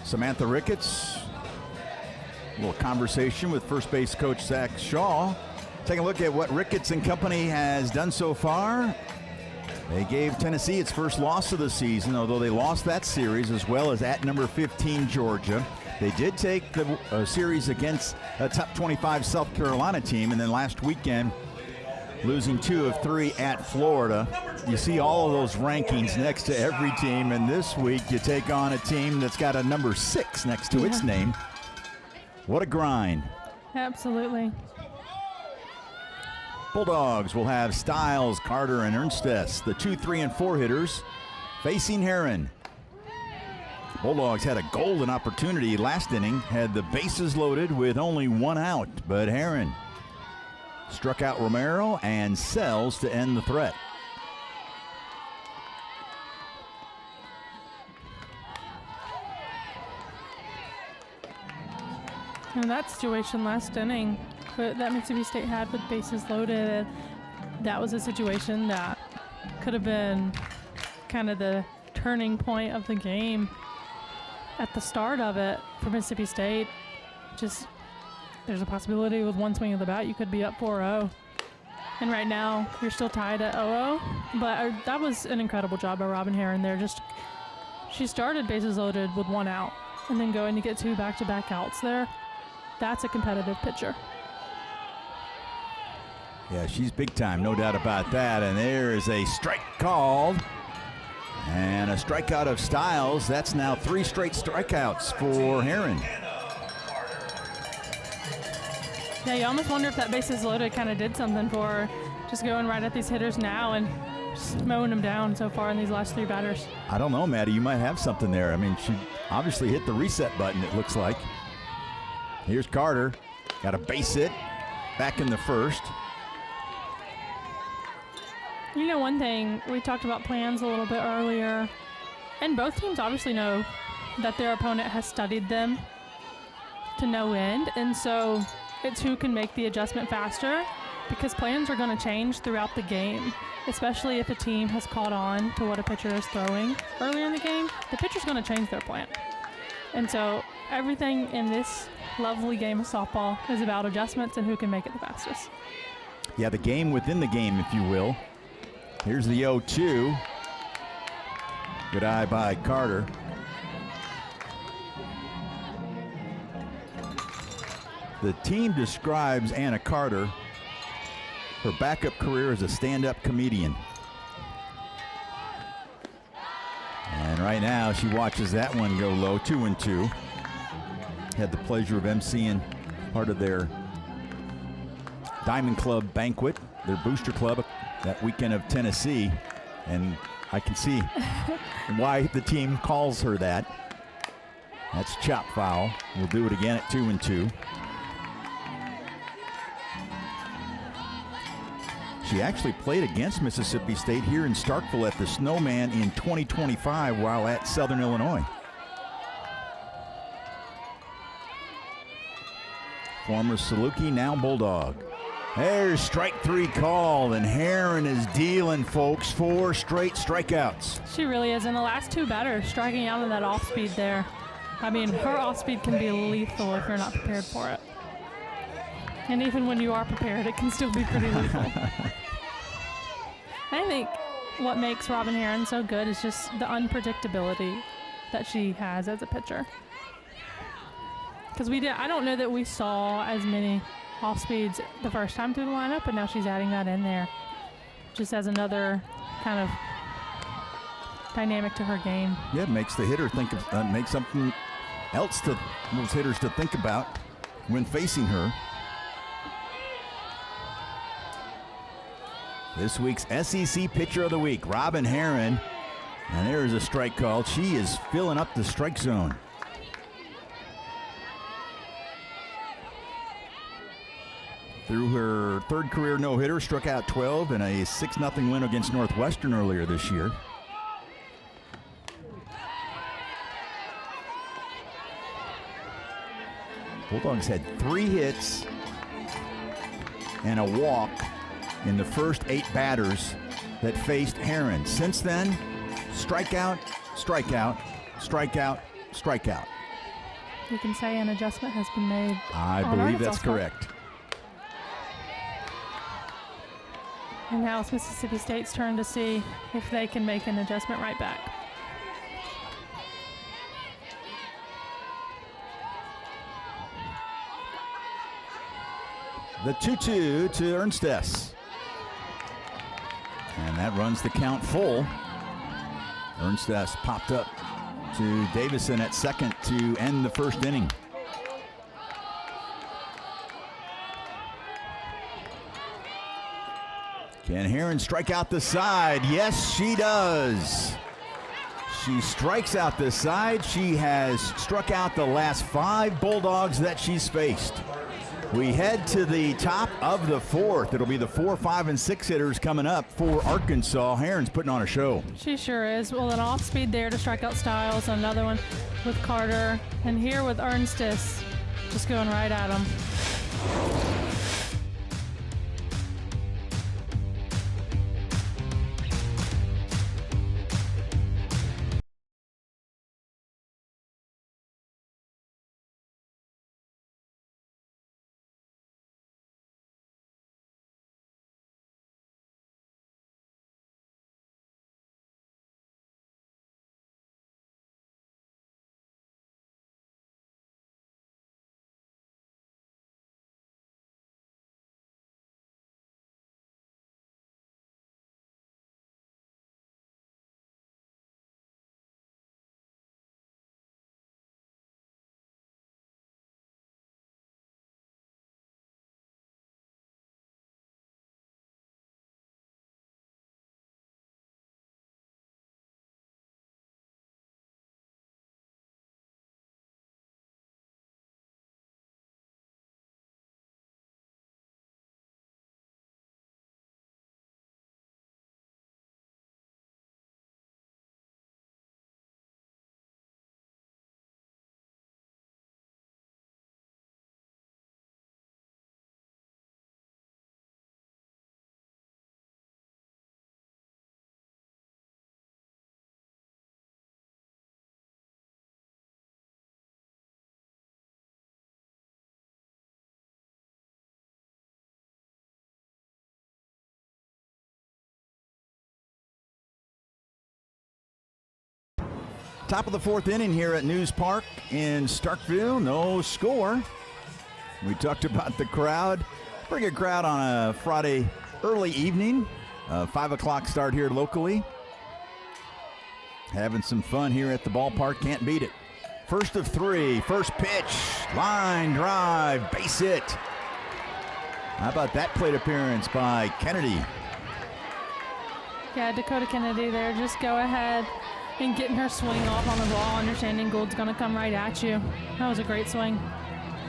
Samantha Ricketts. A little conversation with first base coach Zach Shaw. Taking a look at what Ricketts and company has done so far. They gave Tennessee its first loss of the season, although they lost that series as well as at number 15 Georgia. They did take the series against a top 25 South Carolina team, and then last weekend losing 2 of 3 at Florida. You see all of those rankings next to every team, and this week you take on a team that's got a number 6 next to its name. What a grind. Absolutely. Bulldogs will have Stiles, Carter, and Ernstess, the 2, 3, and 4 hitters, facing Heron. Bulldogs had a golden opportunity last inning, had the bases loaded with only 1 out, but Heron struck out Romero and Sells to end the threat. In that situation last inning that Mississippi State had with bases loaded, that was a situation that could have been kind of the turning point of the game at the start of it for Mississippi State. Just there's a possibility with one swing of the bat you could be up 4-0. And right now you're still tied at 0-0. But that was an incredible job by Robin Heron there. She started bases loaded with 1 out and then going to get 2 back-to-back outs there. That's a competitive pitcher. Yeah, she's big time, no doubt about that. And there is a strike called. And a strikeout of Stiles. That's now 3 straight strikeouts for Heron. Yeah, you almost wonder if that bases loaded kind of did something for her. Just going right at these hitters now and just mowing them down so far in these last 3 batters. I don't know, Maddie. You might have something there. I mean, she obviously hit the reset button, it looks like. Here's Carter. Got a base hit back in the first. You know, one thing, we talked about plans a little bit earlier, and both teams obviously know that their opponent has studied them to no end, and so it's who can make the adjustment faster, because plans are going to change throughout the game, especially if a team has caught on to what a pitcher is throwing earlier in the game. The pitcher's going to change their plan. And so everything in this lovely game of softball is about adjustments and who can make it the fastest. Yeah, the game within the game, if you will. Here's the 0-2. Good eye by Carter. The team describes Anna Carter, her backup career as a stand-up comedian. And right now she watches that one go low, 2-2. Had the pleasure of emceeing part of their Diamond Club banquet, their booster club that weekend of Tennessee, and I can see why the team calls her that. That's chop foul. We'll do it again at 2-2. She actually played against Mississippi State here in Starkville at the Snowman in 2025 while at Southern Illinois. Former Saluki, now Bulldog. There's strike 3 called, and Heron is dealing, folks, 4 straight strikeouts. She really is. In the last 2 batters, striking out on that off speed there. I mean, her off speed can be lethal if you're not prepared for it. And even when you are prepared, it can still be pretty lethal. I think what makes Robin Heron so good is just the unpredictability that she has as a pitcher. Because I don't know that we saw as many off speeds the first time through the lineup, but now she's adding that in there just as another kind of dynamic to her game. Yeah, it makes the hitter think of, make something else to those hitters to think about when facing her. This week's SEC Pitcher of the Week, Robin Heron. And there's a strike called. She is filling up the strike zone. Through her 3rd career no-hitter, struck out 12 in a 6-0 win against Northwestern earlier this year. Bulldogs had 3 hits and a walk in the first 8 batters that faced Heron. Since then, strikeout, strikeout, strikeout, strikeout. You can say an adjustment has been made. I believe that's correct. And now it's Mississippi State's turn to see if they can make an adjustment right back. The 2-2 to Ernstes. And that runs the count full. Ernstes popped up to Davison at second to end the first inning. Can Herron strike out the side? Yes, she does. She strikes out the side. She has struck out the last 5 Bulldogs that she's faced. We head to the top of the 4th. It'll be the 4, 5, and 6 hitters coming up for Arkansas. Herron's putting on a show. She sure is. Well, an off speed there to strike out Styles. Another one with Carter. And here with Ernstes, just going right at him. Top of the 4th inning here at News Park in Starkville. No score. We talked about the crowd. Pretty good crowd on a Friday early evening. 5 o'clock start here locally. Having some fun here at the ballpark. Can't beat it. First of 3. First pitch. Line drive. Base hit. How about that plate appearance by Kennedy? Yeah, Dakota Kennedy there. Just go ahead and getting her swing off on the ball, understanding Gould's going to come right at you. That was a great swing.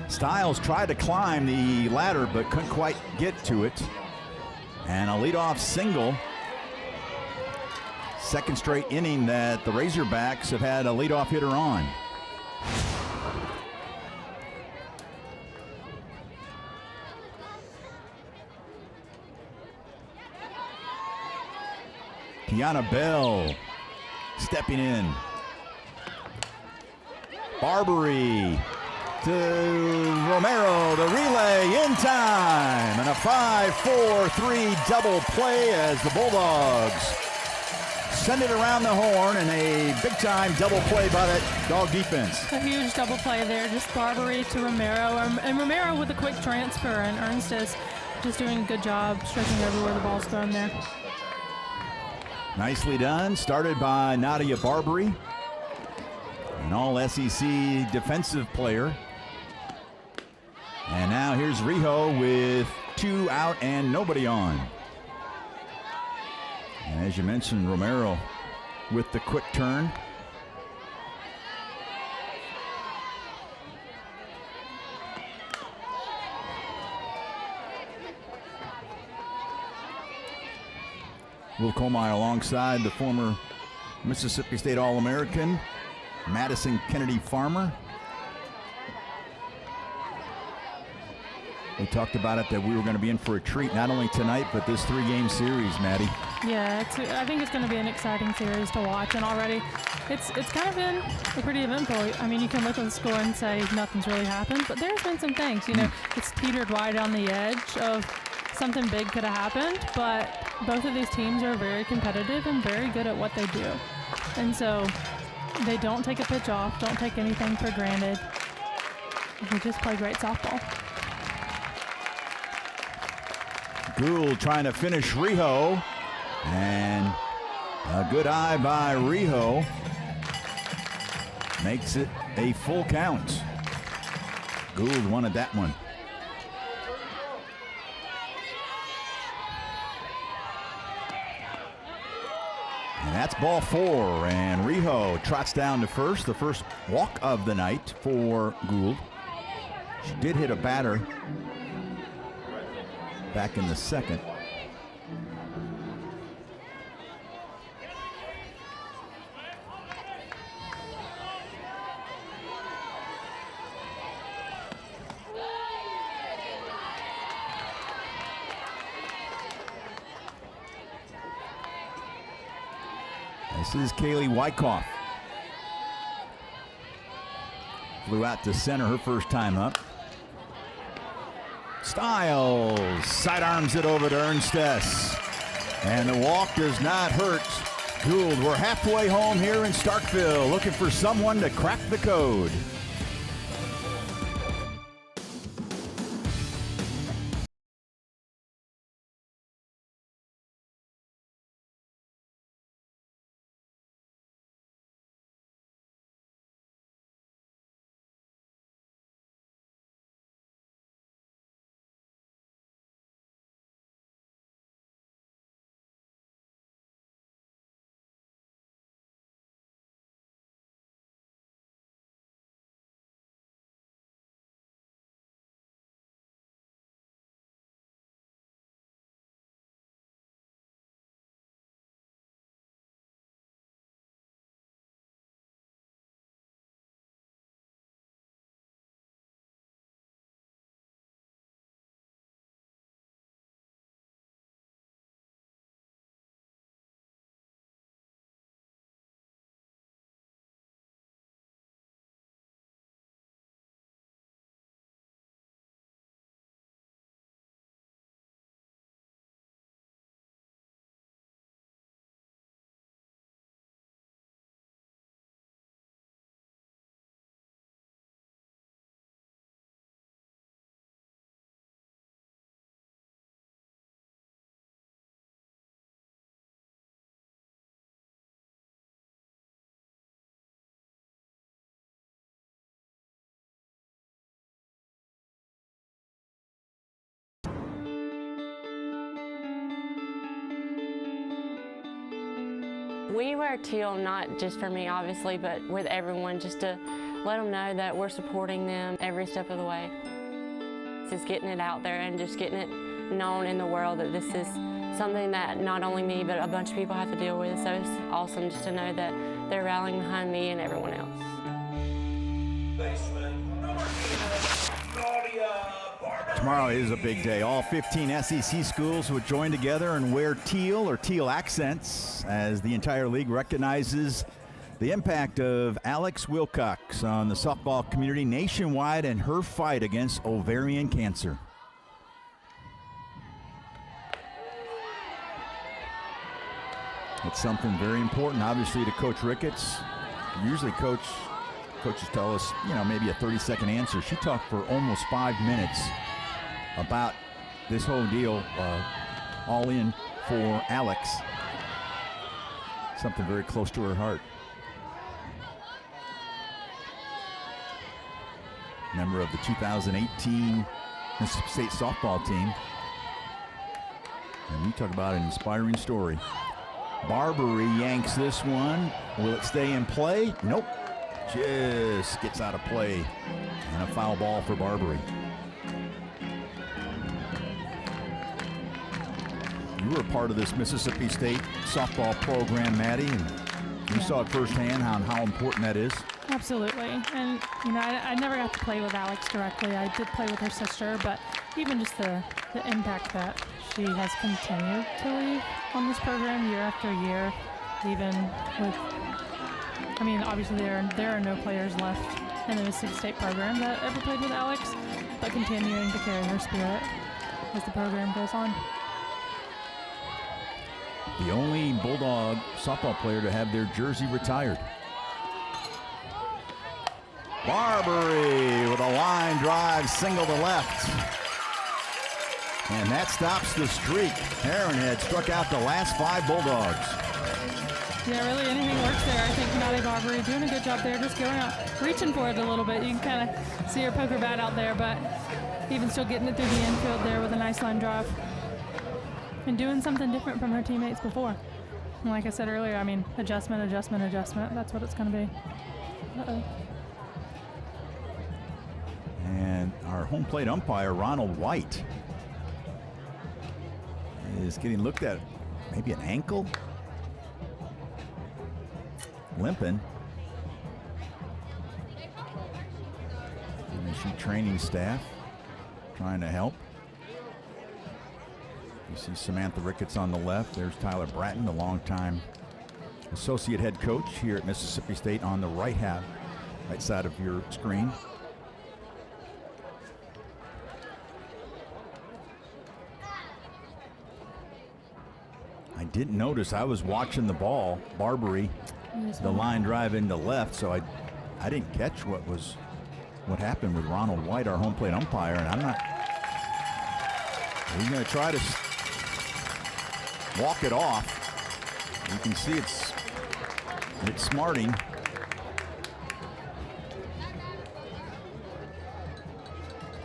Styles tried to climb the ladder but couldn't quite get to it. And a leadoff single. Second straight inning that the Razorbacks have had a leadoff hitter on. Kiana Bell stepping in. Barbary to Romero, the relay in time, and a 5-4-3 double play as the Bulldogs send it around the horn, and a big-time double play by that Dog defense. A huge double play there, just Barbary to Romero, and Romero with a quick transfer, and Ernstes just doing a good job striking over where the ball's thrown there. Nicely done. Started by Nadia Barbary, an all-SEC defensive player. And now here's Rijo with 2 out and nobody on. And as you mentioned, Romero with the quick turn. Will Comey alongside the former Mississippi State All-American, Madison Kennedy Farmer. We talked about it that we were going to be in for a treat, not only tonight, but this 3-game series, Maddie. Yeah, I think it's going to be an exciting series to watch, and already it's kind of been pretty eventful. I mean, you can look at the score and say nothing's really happened, but there's been some things. You know, it's teetered right on the edge of something big could have happened, but both of these teams are very competitive and very good at what they do. And so they don't take a pitch off, don't take anything for granted. They just play great softball. Gould trying to finish Rijo, and a good eye by Rijo makes it a full count. Gould wanted that one. And that's ball 4, and Rijo trots down to first, the first walk of the night for Gould. She did hit a batter back in the second. This is Kaylee Wyckoff. Flew out to center her first time up. Stiles sidearms it over to Ernstess. And the walk does not hurt Gould. We're halfway home here in Starkville, looking for someone to crack the code. We wear teal not just for me, obviously, but with everyone, just to let them know that we're supporting them every step of the way. Just getting it out there and just getting it known in the world that this is something that not only me, but a bunch of people have to deal with. So it's awesome just to know that they're rallying behind me and everyone else. Baseman, number 8, Claudia Barber. Tomorrow is a big day. All 15 SEC schools would join together and wear teal or teal accents as the entire league recognizes the impact of Alex Wilcox on the softball community nationwide and her fight against ovarian cancer. It's something very important, obviously, to Coach Ricketts. Usually coaches tell us, maybe a 30-second answer. She talked for almost 5 minutes about this whole deal, all in for Alex. Something very close to her heart. Member of the 2018 Mississippi State softball team. And we talk about an inspiring story. Barbary yanks this one. Will it stay in play? Nope. Just gets out of play. And a foul ball for Barbary. You were a part of this Mississippi State softball program, Maddie, and you saw it firsthand how important that is. Absolutely. And, I never got to play with Alex directly. I did play with her sister, but even just the impact that she has continued to leave on this program year after year, even with, obviously there are no players left in the Mississippi State program that ever played with Alex, but continuing to carry her spirit as the program goes on. The only Bulldog softball player to have their jersey retired. Barbary with a line drive, single to left. And that stops the streak. Heron had struck out the last 5 Bulldogs. Yeah, really anything works there. I think Maddie Barbary doing a good job there, just going out, reaching for it a little bit. You can kind of see her poke her bat out there, but even still getting it through the infield there with a nice line drive. And doing something different from her teammates before. And like I said earlier, adjustment, adjustment, adjustment. That's what it's going to be. Uh-oh. And our home plate umpire, Ronald White, is getting looked at. Maybe an ankle? Limping. And you see training staff trying to help. You see Samantha Ricketts on the left. There's Tyler Bratton, the longtime associate head coach here at Mississippi State, on the right side of your screen. I didn't notice. I was watching the ball, Barbary, the line drive into left, so I didn't catch what happened with Ronald White, our home plate umpire, and I'm not. He's going to try to walk it off. You can see it's smarting.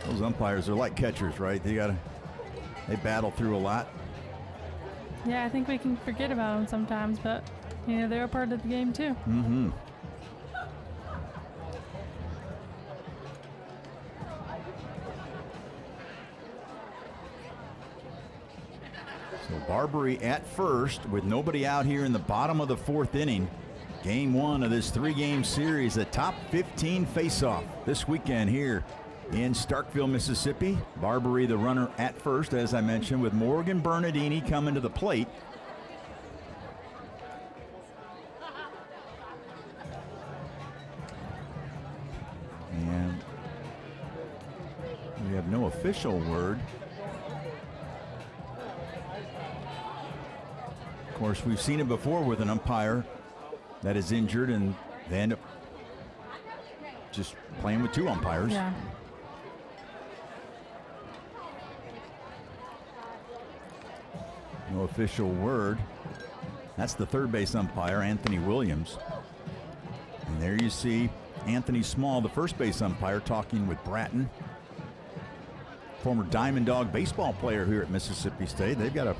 Those umpires are like catchers, right? They battle through a lot. Yeah, I think we can forget about them sometimes, but they're a part of the game too. Mm-hmm. So Barbary at first with nobody out here in the bottom of the 4th inning. Game 1 of this 3-game series, a top 15 face-off this weekend here in Starkville, Mississippi. Barbary the runner at first, as I mentioned, with Morgan Bernardini coming to the plate. And we have no official word. Of course, we've seen it before with an umpire that is injured and they end up just playing with 2 umpires. Yeah. No official word. That's the third base umpire, Anthony Williams. And there you see Anthony Small, the first base umpire, talking with Bratton, former Diamond Dog baseball player here at Mississippi State. They've got a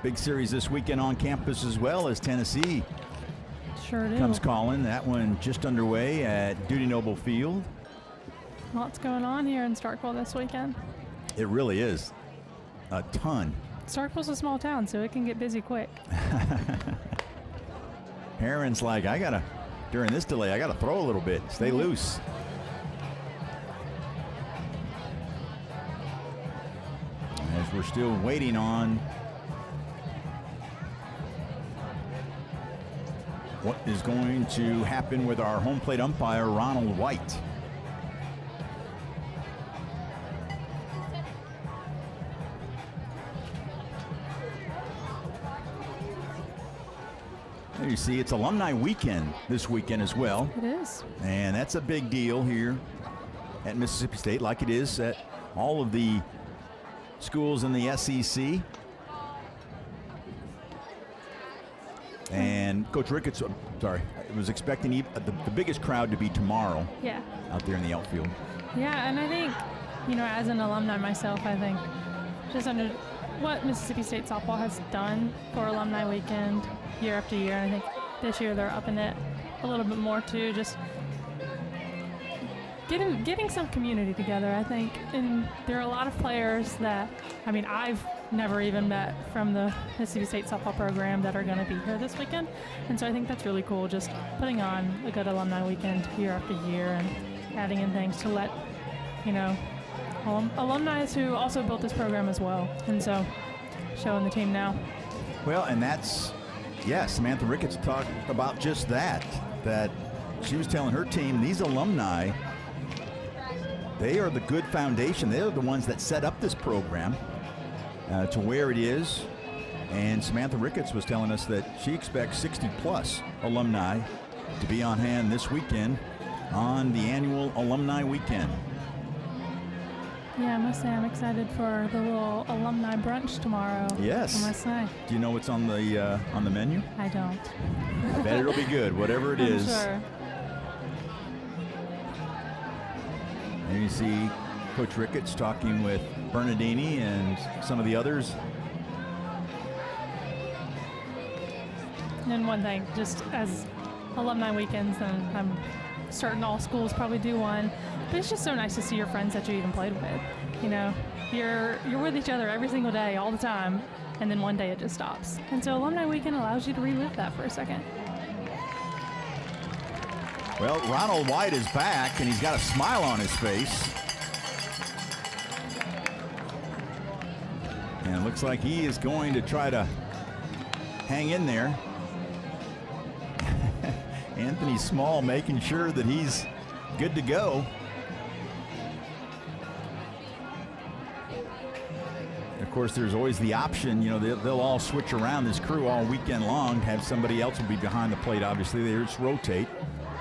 big series this weekend on campus as well, as Tennessee sure do. comes calling. That one just underway at Dudy Noble Field. Lots going on here in Starkville this weekend. It really is. A ton. Starkville's a small town, so it can get busy quick. Heron's like, during this delay, I got to throw a little bit, stay loose. As we're still waiting on what is going to happen with our home plate umpire, Ronald White. There you see, it's alumni weekend this weekend as well. It is. And that's a big deal here at Mississippi State, like it is at all of the schools in the SEC. And Coach Ricketts, was expecting the biggest crowd to be tomorrow. Yeah. Out there in the outfield. Yeah, and I think, as an alumni myself, I think just under what Mississippi State softball has done for alumni weekend year after year, and I think this year they're upping it a little bit more too, just getting some community together, I think. And there are a lot of players that, I've never even met from the Mississippi State softball program that are going to be here this weekend. And so I think that's really cool, just putting on a good alumni weekend year after year and adding in things to let, alumni who also built this program as well. And so showing the team now. Well, and that's, Samantha Ricketts talked about just that she was telling her team, these alumni, they are the good foundation. They are the ones that set up this program to where it is. And Samantha Ricketts was telling us that she expects 60-plus alumni to be on hand this weekend on the annual Alumni Weekend. Yeah, I must say I'm excited for the little alumni brunch tomorrow. Yes. I must say. Do you know what's on the menu? I don't. I bet it'll be good, whatever it is. Sure. And you see Coach Ricketts talking with Bernardini and some of the others. And one thing, just as alumni weekends, and I'm certain all schools probably do one, but it's just so nice to see your friends that you even played with. You're with each other every single day, all the time, and then one day it just stops. And so alumni weekend allows you to relive that for a second. Well, Ronald White is back, and he's got a smile on his face. And it looks like he is going to try to hang in there. Anthony Small making sure that he's good to go. Of course, there's always the option, they'll all switch around this crew all weekend long, have somebody else will be behind the plate, obviously. They just rotate.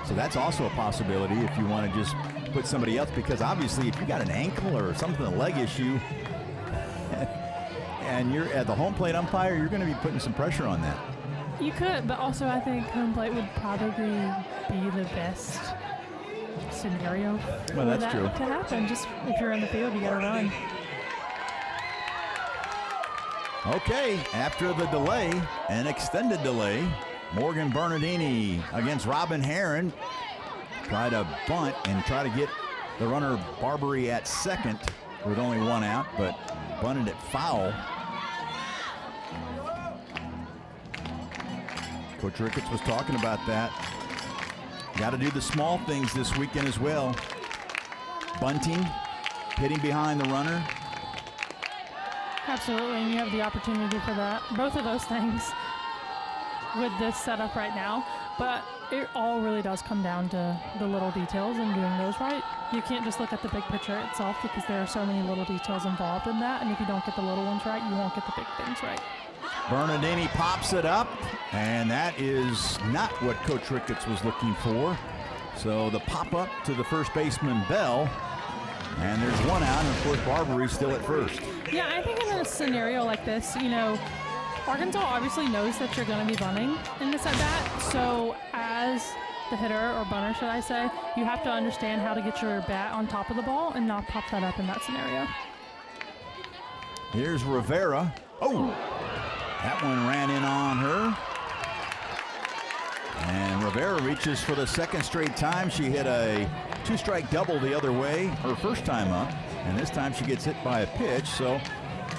So that's also a possibility if you want to just put somebody else, because obviously if you got an ankle or something, a leg issue, and you're at the home plate umpire, you're going to be putting some pressure on that. You could, but also I think home plate would probably be the best scenario for that's that true. to happen. Just if you're in the field, you got to run. Okay, after the delay, an extended delay, Morgan Bernardini against Robin Heron. Try to bunt and try to get the runner Barbary at second with only one out, but bunted it foul. Coach Ricketts was talking about that. Got to do the small things this weekend as well. Bunting, hitting behind the runner. Absolutely, and you have the opportunity for that. Both of those things with this setup right now, but it all really does come down to the little details and doing those right. You can't just look at the big picture itself, because there are so many little details involved in that, and if you don't get the little ones right, you won't get the big things right. Bernardini pops it up, and that is not what Coach Ricketts was looking for. So the pop up to the first baseman Bell, and there's one out, and of course Barbary's still at first. Yeah, I think in a scenario like this, Arkansas obviously knows that you're going to be bunting in this at bat. So as the hitter, or bunter should I say, you have to understand how to get your bat on top of the ball and not pop that up in that scenario. Here's Rivera. Oh, that one ran in on her. And Rivera reaches for the second straight time. She hit a two-strike double the other way her first time up, and this time she gets hit by a pitch. So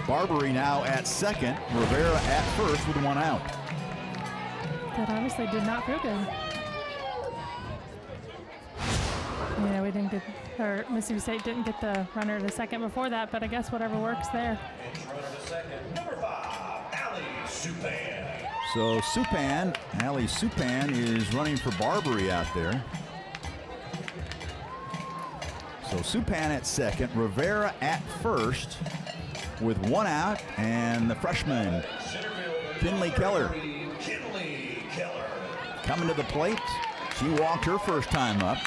Barbary now at second, Rivera at first with one out. That obviously did not feel good. Yeah, we didn't get, or Mississippi State didn't get the runner to second before that, but I guess whatever works there. Runner to second, number 5, Allie Supan. So Allie Supan is running for Barbary out there. So Supan at second, Rivera at first with one out, and the freshman, Kinley Keller, coming to the plate. She walked her first time up.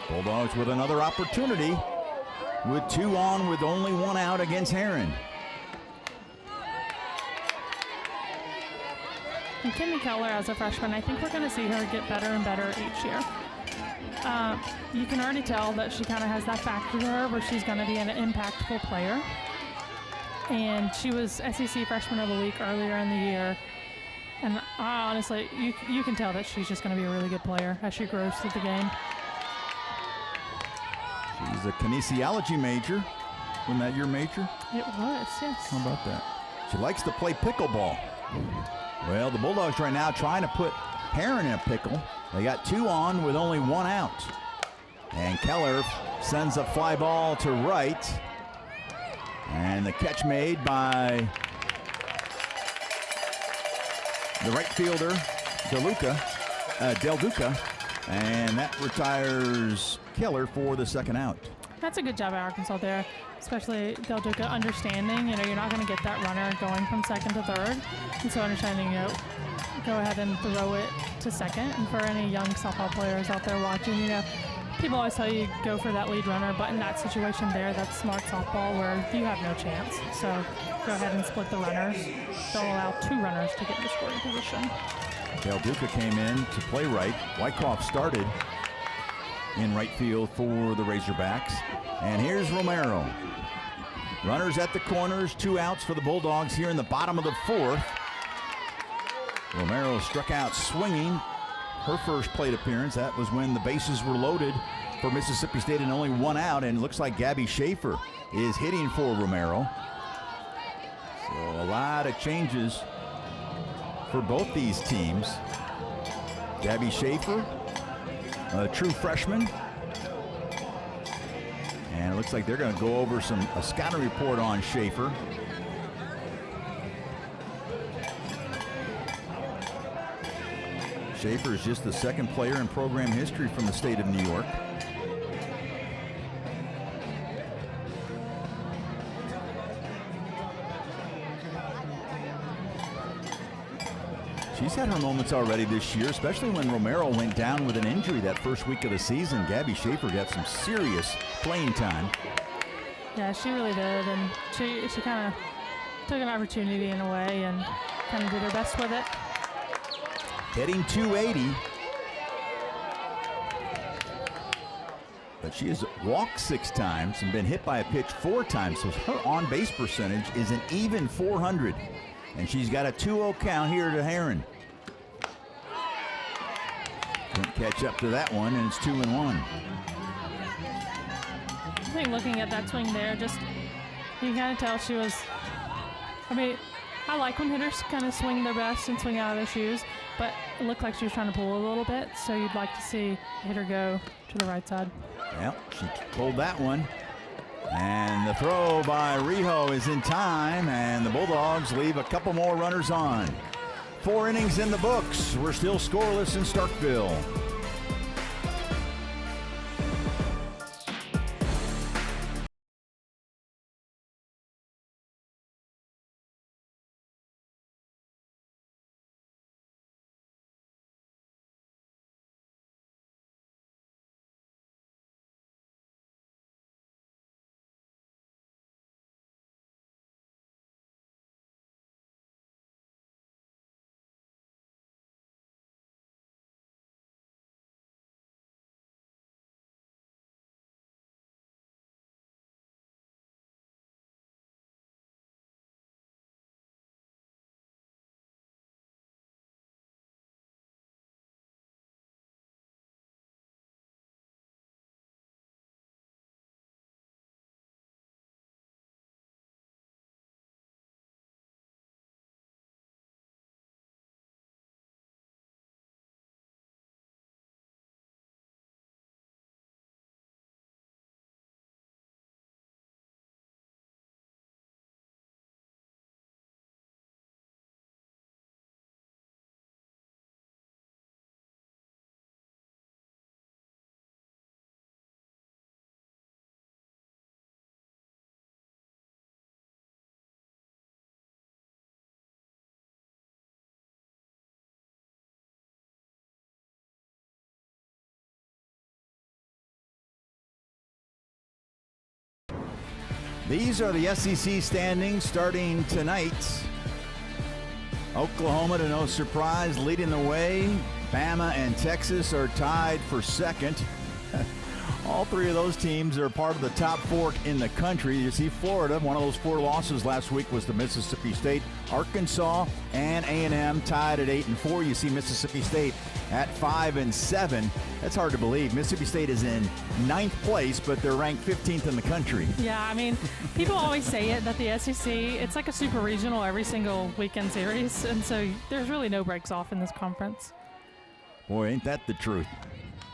Bulldogs with another opportunity with two on with only one out against Heron. And Kinley Keller as a freshman, I think we're going to see her get better and better each year. You can already tell that she kind of has that factor to her where she's going to be an impactful player. And she was SEC Freshman of the Week earlier in the year. And honestly, you can tell that she's just going to be a really good player as she grows through the game. She's a kinesiology major. Wasn't that your major? It was, yes. How about that? She likes to play pickleball. Well, the Bulldogs right now trying to put Heron in a pickle. They got 2 on with only 1 out. And Keller sends a fly ball to right. And the catch made by the right fielder, Del Duca. And that retires Keller for the second out. That's a good job by Arkansas there, especially Del Duca understanding, you're not going to get that runner going from second to third. And so understanding, go ahead and throw it to second. And for any young softball players out there watching, people always tell you go for that lead runner, but in that situation there, that's smart softball where you have no chance. So go ahead and split the runners. They'll allow 2 runners to get in the scoring position. Del Duca came in to play right. Wyckoff started in right field for the Razorbacks. And here's Romero. Runners at the corners, 2 outs for the Bulldogs here in the bottom of the 4th. Romero struck out swinging. Her first plate appearance, that was when the bases were loaded for Mississippi State and only 1 out, and it looks like Gabby Schaefer is hitting for Romero. So a lot of changes for both these teams. Gabby Schaefer, a true freshman. And it looks like they're going to go over a scouting report on Schaefer. Schaefer is just the 2nd player in program history from the state of New York. She's had her moments already this year, especially when Romero went down with an injury that first week of the season. Gabby Schaefer got some serious playing time. Yeah, she really did, and she kind of took an opportunity in a way and kind of did her best with it. Hitting 280. But she has walked 6 times and been hit by a pitch 4 times, so her on-base percentage is an even 400. And she's got a 2-0 count here to Heron. Couldn't catch up to that one, and it's 2-1. I think looking at that swing there, you can kind of tell she was, I like when hitters kind of swing their best and swing out of their shoes, but it looked like she was trying to pull a little bit, so you'd like to see a hitter go to the right side. Well, she pulled that one. And the throw by Rijo is in time, and the Bulldogs leave a couple more runners on. 4 innings in the books. We're still scoreless in Starkville. These are the SEC standings starting tonight. Oklahoma, to no surprise, leading the way. Bama and Texas are tied for second. All three of those teams are part of the top four in the country. You see Florida, one of those four losses last week was to Mississippi State. Arkansas and A&M tied at 8-4. You see Mississippi State at 5-7. That's hard to believe. Mississippi State is in 9th place, but they're ranked 15th in the country. Yeah, I mean, people always say it that the SEC, it's like a super regional every single weekend series, and so there's really no breaks off in this conference. Boy, ain't that the truth.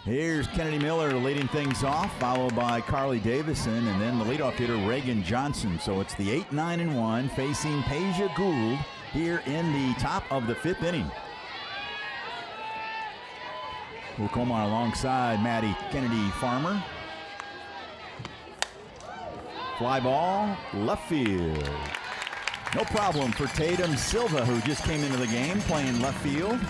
Here's Kennedy Miller leading things off, followed by Carly Davison, and then the leadoff hitter, Reagan Johnson. So it's the 8-9-1 facing Peja Gould here in the top of the 5th inning. We'll come on alongside Maddie Kennedy Farmer. Fly ball, left field. No problem for Tatum Silva, who just came into the game playing left field.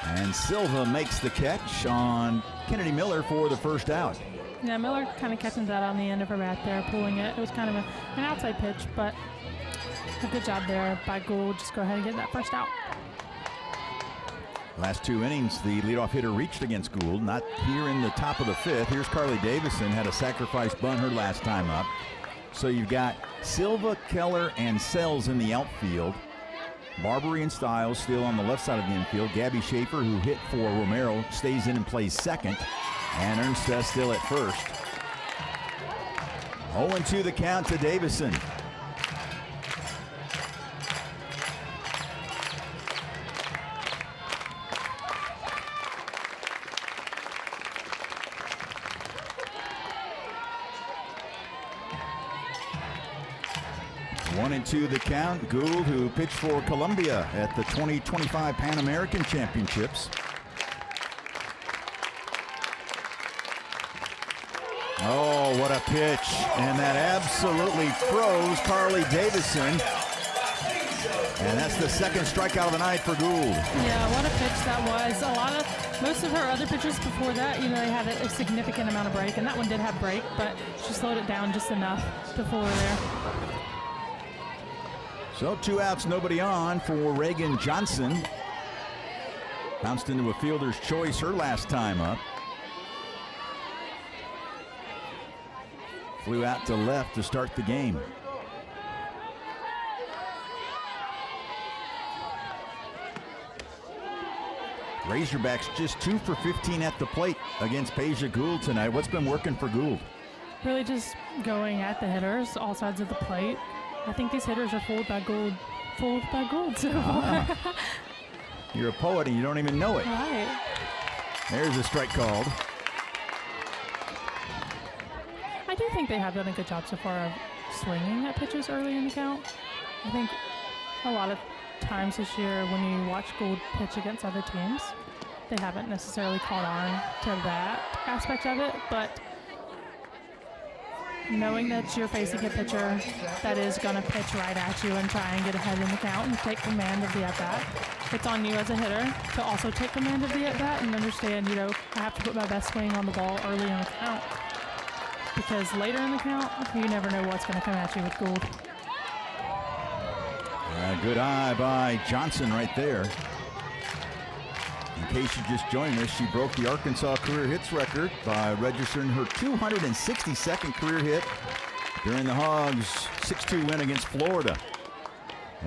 And Silva makes the catch on Kennedy Miller for the first out. Yeah, Miller kind of catching that on the end of her bat there, pulling it. It was kind of an outside pitch, but a good job there by Gould. Just go ahead and get that first out. Last 2 innings, the leadoff hitter reached against Gould. Not here in the top of the 5th. Here's Carly Davison, had a sacrifice bunt her last time up. So you've got Silva, Keller, and Sells in the outfield. Barbary and Stiles still on the left side of the infield. Gabby Schaefer, who hit for Romero, stays in and plays second. And Ernsta still at first. 0-2 the count to Davison. One and two the count. Gould, who pitched for Columbia at the 2025 Pan American Championships. Oh, what a pitch. And that absolutely froze Carly Davison. And that's the second strikeout of the night for Gould. Yeah, what a pitch that was. Most of her other pitches before that, they had a significant amount of break, and that one did have break, but she slowed it down just enough before there. So 2 outs, nobody on for Reagan Johnson. Bounced into a fielder's choice her last time up. Flew out to left to start the game. Razorbacks just 2 for 15 at the plate against Peja Gould tonight. What's been working for Gould? Really just going at the hitters, all sides of the plate. I think these hitters are fooled by Gould. Fooled by Gould so far. You're a poet and you don't even know it. Right. There's a strike called. I do think they have done a good job so far of swinging at pitches early in the count. I think a lot of times this year when you watch Gould pitch against other teams, they haven't necessarily caught on to that aspect of it, but knowing that you're facing a pitcher that is going to pitch right at you and try and get ahead in the count and take command of the at-bat, it's on you as a hitter to also take command of the at-bat and understand, I have to put my best swing on the ball early in the count. Because later in the count, you never know what's going to come at you with Gould. Good eye by Johnson right there. In case you just joined us, she broke the Arkansas career hits record by registering her 262nd career hit during the Hogs' 6-2 win against Florida.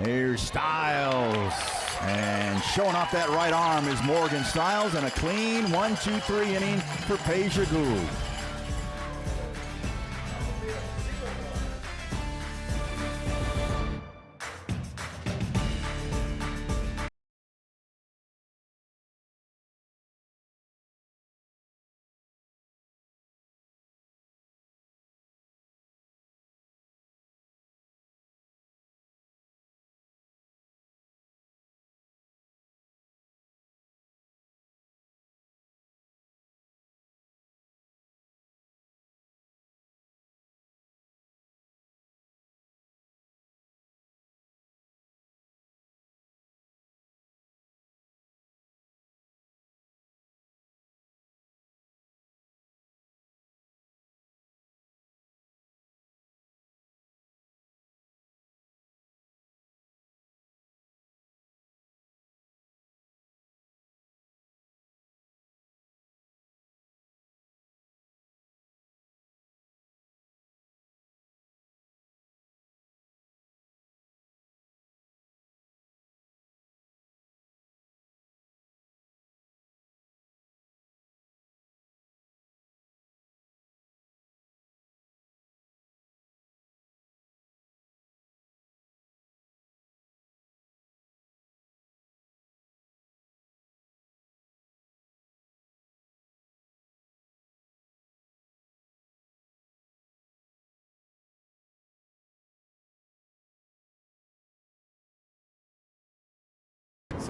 Here's Stiles. And showing off that right arm is Morgan Stiles, and a clean 1-2-3 inning for Peja Gould.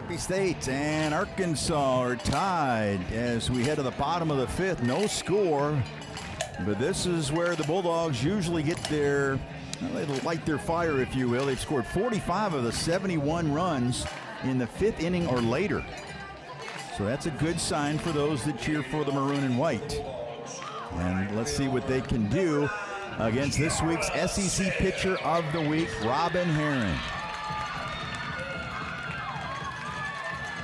Mississippi State and Arkansas are tied as we head to the bottom of the 5th. No score, but this is where the Bulldogs usually get their, well, they light their fire, if you will. They've scored 45 of the 71 runs in the 5th inning or later. So that's a good sign for those that cheer for the maroon and white. And let's see what they can do against this week's SEC Pitcher of the Week, Robin Herron.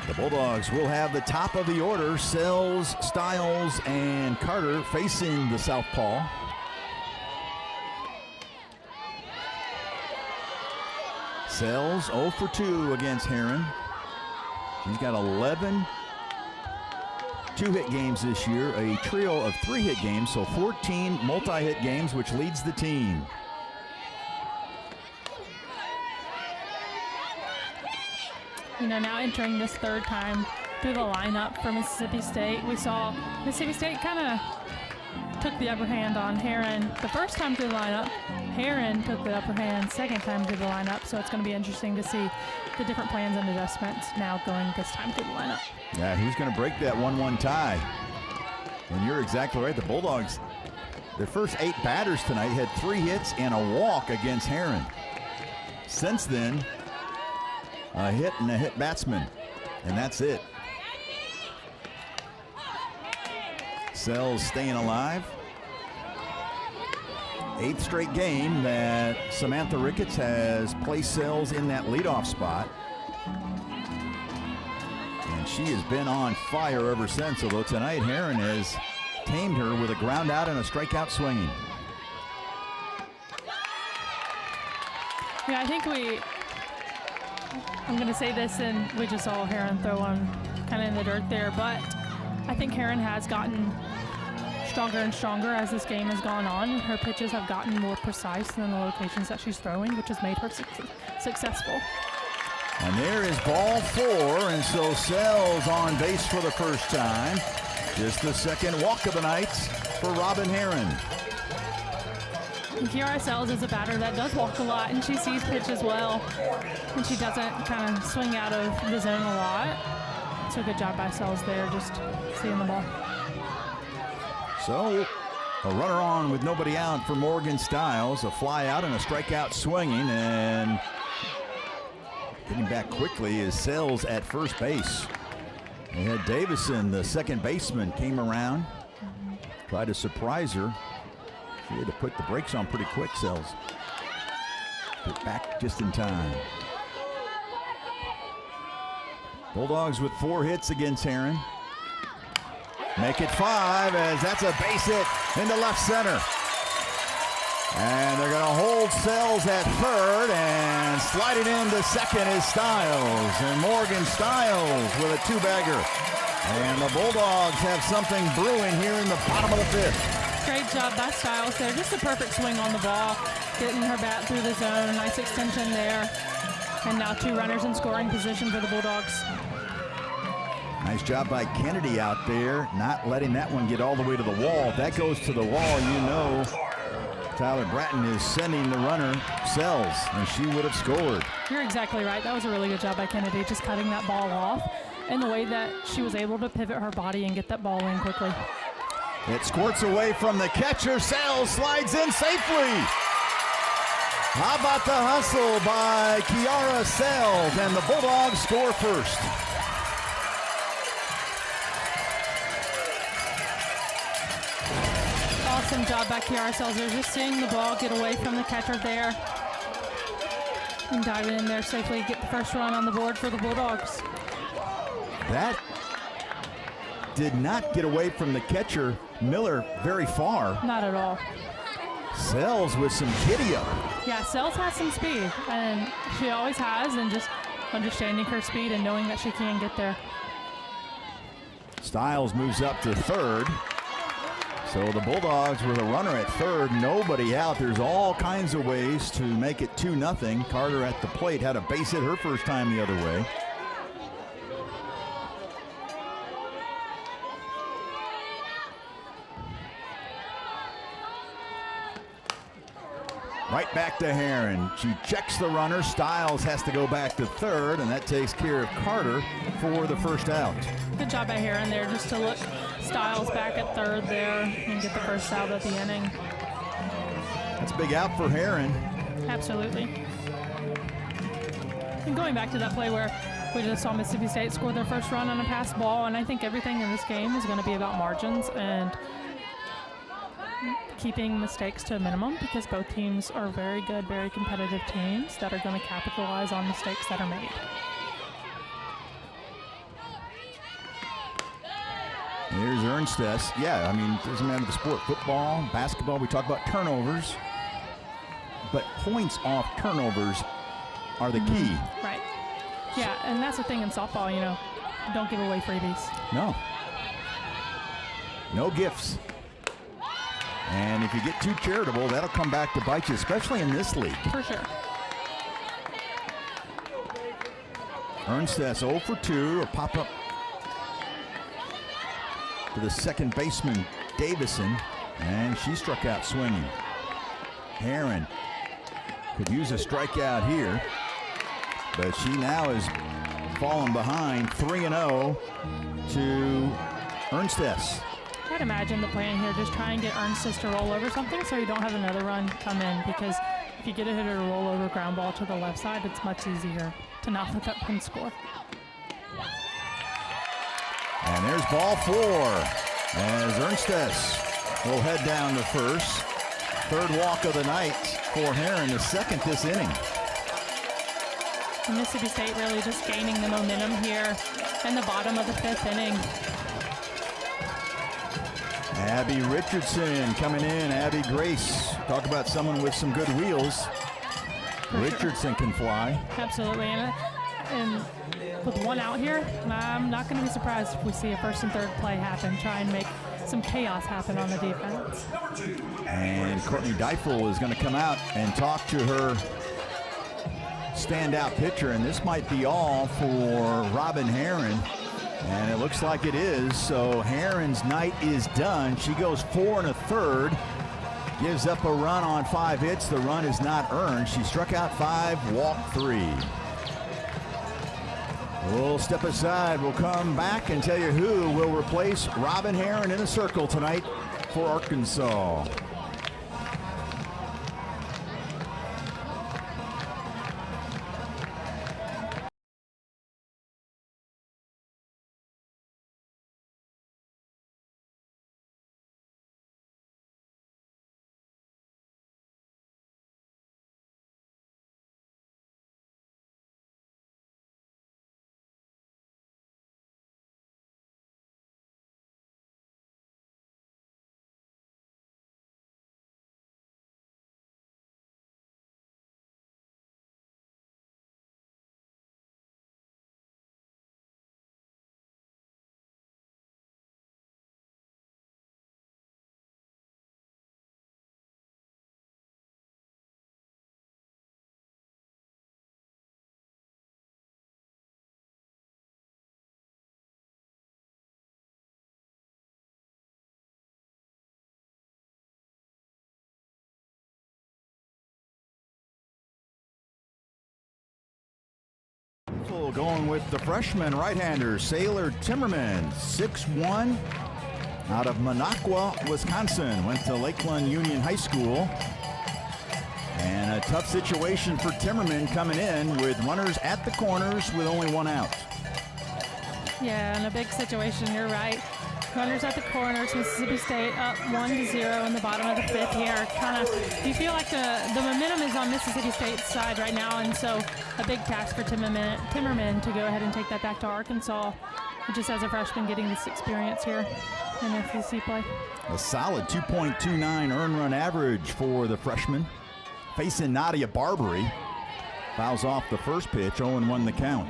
The Bulldogs will have the top of the order, Sells, Styles, and Carter facing the southpaw. Sells 0 for 2 against Herron. He's got 11 two-hit games this year, a trio of 3-hit games, so 14 multi-hit games, which leads the team. You know, now entering this 3rd time through the lineup for Mississippi State, we saw Mississippi State kind of took the upper hand on Herron the first time through the lineup. Herron took the upper hand 2nd time through the lineup, so it's going to be interesting to see the different plans and adjustments now going this time through the lineup. Yeah, who's going to break that 1-1 tie? And you're exactly right. The Bulldogs, their first 8 batters tonight had 3 hits and a walk against Herron. Since then, a hit and a hit batsman, and that's it. Sells staying alive. 8th straight game that Samantha Ricketts has placed Sells in that leadoff spot. And she has been on fire ever since, although tonight Herron has tamed her with a ground out and a strikeout swinging. Yeah, I think I'm going to say this, and we just saw Herron throw one kind of in the dirt there, but I think Herron has gotten stronger and stronger as this game has gone on. Her pitches have gotten more precise than the locations that she's throwing, which has made her successful. And there is ball 4, and so Sells on base for the first time. Just the 2nd walk of the night for Robin Herron. And Kiara Sells is a batter that does walk a lot, and she sees pitches well, and she doesn't kind of swing out of the zone a lot. So good job by Sells there, just seeing the ball. So a runner on with nobody out for Morgan Styles. A fly out and a strikeout swinging, and getting back quickly is Sells at first base. We had Davison, the 2nd baseman, came around, tried to surprise her. She had to put the brakes on pretty quick, Sells. Get back just in time. Bulldogs with 4 hits against Herron. Make it 5, as that's a base hit into left center. And they're going to hold Sells at 3rd, and sliding into 2nd is Styles. And Morgan Styles with a 2-bagger. And the Bulldogs have something brewing here in the bottom of the 5th. Great job by Styles there. Just a perfect swing on the ball, getting her bat through the zone. Nice extension there. And now 2 runners in scoring position for the Bulldogs. Nice job by Kennedy out there, not letting that one get all the way to the wall. If that goes to the wall, you know Tyler Bratton is sending the runner Sells, and she would have scored. You're exactly right. That was a really good job by Kennedy, just cutting that ball off, and the way that she was able to pivot her body and get that ball in quickly. It squirts away from the catcher. Sells slides in safely. How about the hustle by Kiara Sells, and the Bulldogs score first. Awesome job by Kiara Sells. They're just seeing the ball get away from the catcher there and diving in there safely, get the first run on the board for the Bulldogs. That did not get away from the catcher, Miller, very far. Not at all. Sells with some giddy up. Yeah, Sells has some speed, and she always has, and just understanding her speed and knowing that she can get there. Styles moves up to 3rd. So the Bulldogs with a runner at 3rd, nobody out. There's all kinds of ways to make it 2-0. Carter at the plate had a base hit her first time the other way. Right back to Herron. She checks the runner. Stiles has to go back to third, and that takes care of Carter for the first out. Good job by Herron there just to look Stiles back at third there and get the first out of the inning. That's a big out for Herron. Absolutely. And going back to that play where we just saw Mississippi State score their first run on a pass ball, and I think everything in this game is going to be about margins and keeping mistakes to a minimum, because both teams are very good, very competitive teams that are going to capitalize on mistakes that are made. Here's Ernstess. Yeah, I mean, it doesn't matter the sport. Football, basketball, we talk about turnovers. But points off turnovers are the key. Right. Yeah, and that's the thing in softball, you know, don't give away freebies. No. No gifts. And if you get too charitable, that'll come back to bite you, especially in this league. For sure. Ernstess 0 for 2, a pop-up to the second baseman, Davison, and she struck out swinging. Herron could use a strikeout here, but she now is fallen behind 3-0 to Ernstess. I'd imagine the plan here, just try and get Ernstess to roll over something so you don't have another run come in, because if you get a hitter to roll over ground ball to the left side, it's much easier to not let that run score. And there's ball 4 as Ernstess will head down to first. Third walk of the night for Herron, the second this inning. And Mississippi State really just gaining the momentum here in the bottom of the 5th inning. Abby Richardson coming in. Abby Grace. Talk about someone with some good wheels. Richardson can fly. Absolutely. And with one out here, I'm not going to be surprised if we see a first and third play happen. Try and make some chaos happen on the defense. And Courtney Deifel is going to come out and talk to her standout pitcher. And this might be all for Robin Herron. And it looks like it is. So Herron's night is done. She goes 4 1/3. Gives up a run on 5 hits. The run is not earned. She struck out 5, walked 3. We'll step aside. We'll come back and tell you who will replace Robin Herron in the circle tonight for Arkansas. Going with the freshman right-hander, Sailor Timmerman, 6'1", out of Minocqua, Wisconsin. Went to Lakeland Union High School. And a tough situation for Timmerman coming in with runners at the corners with only 1 out. Yeah, in a big situation, you're right. Runners at the corners, Mississippi State up 1-0 in the bottom of the 5th here. You feel like the momentum is on Mississippi State's side right now, and so a big task for Timmerman to go ahead and take that back to Arkansas, just as a freshman getting this experience here in SEC play. A solid 2.29 earned run average for the freshman. Facing Nadia Barbary. Fouls off the first pitch, 0-1 the count.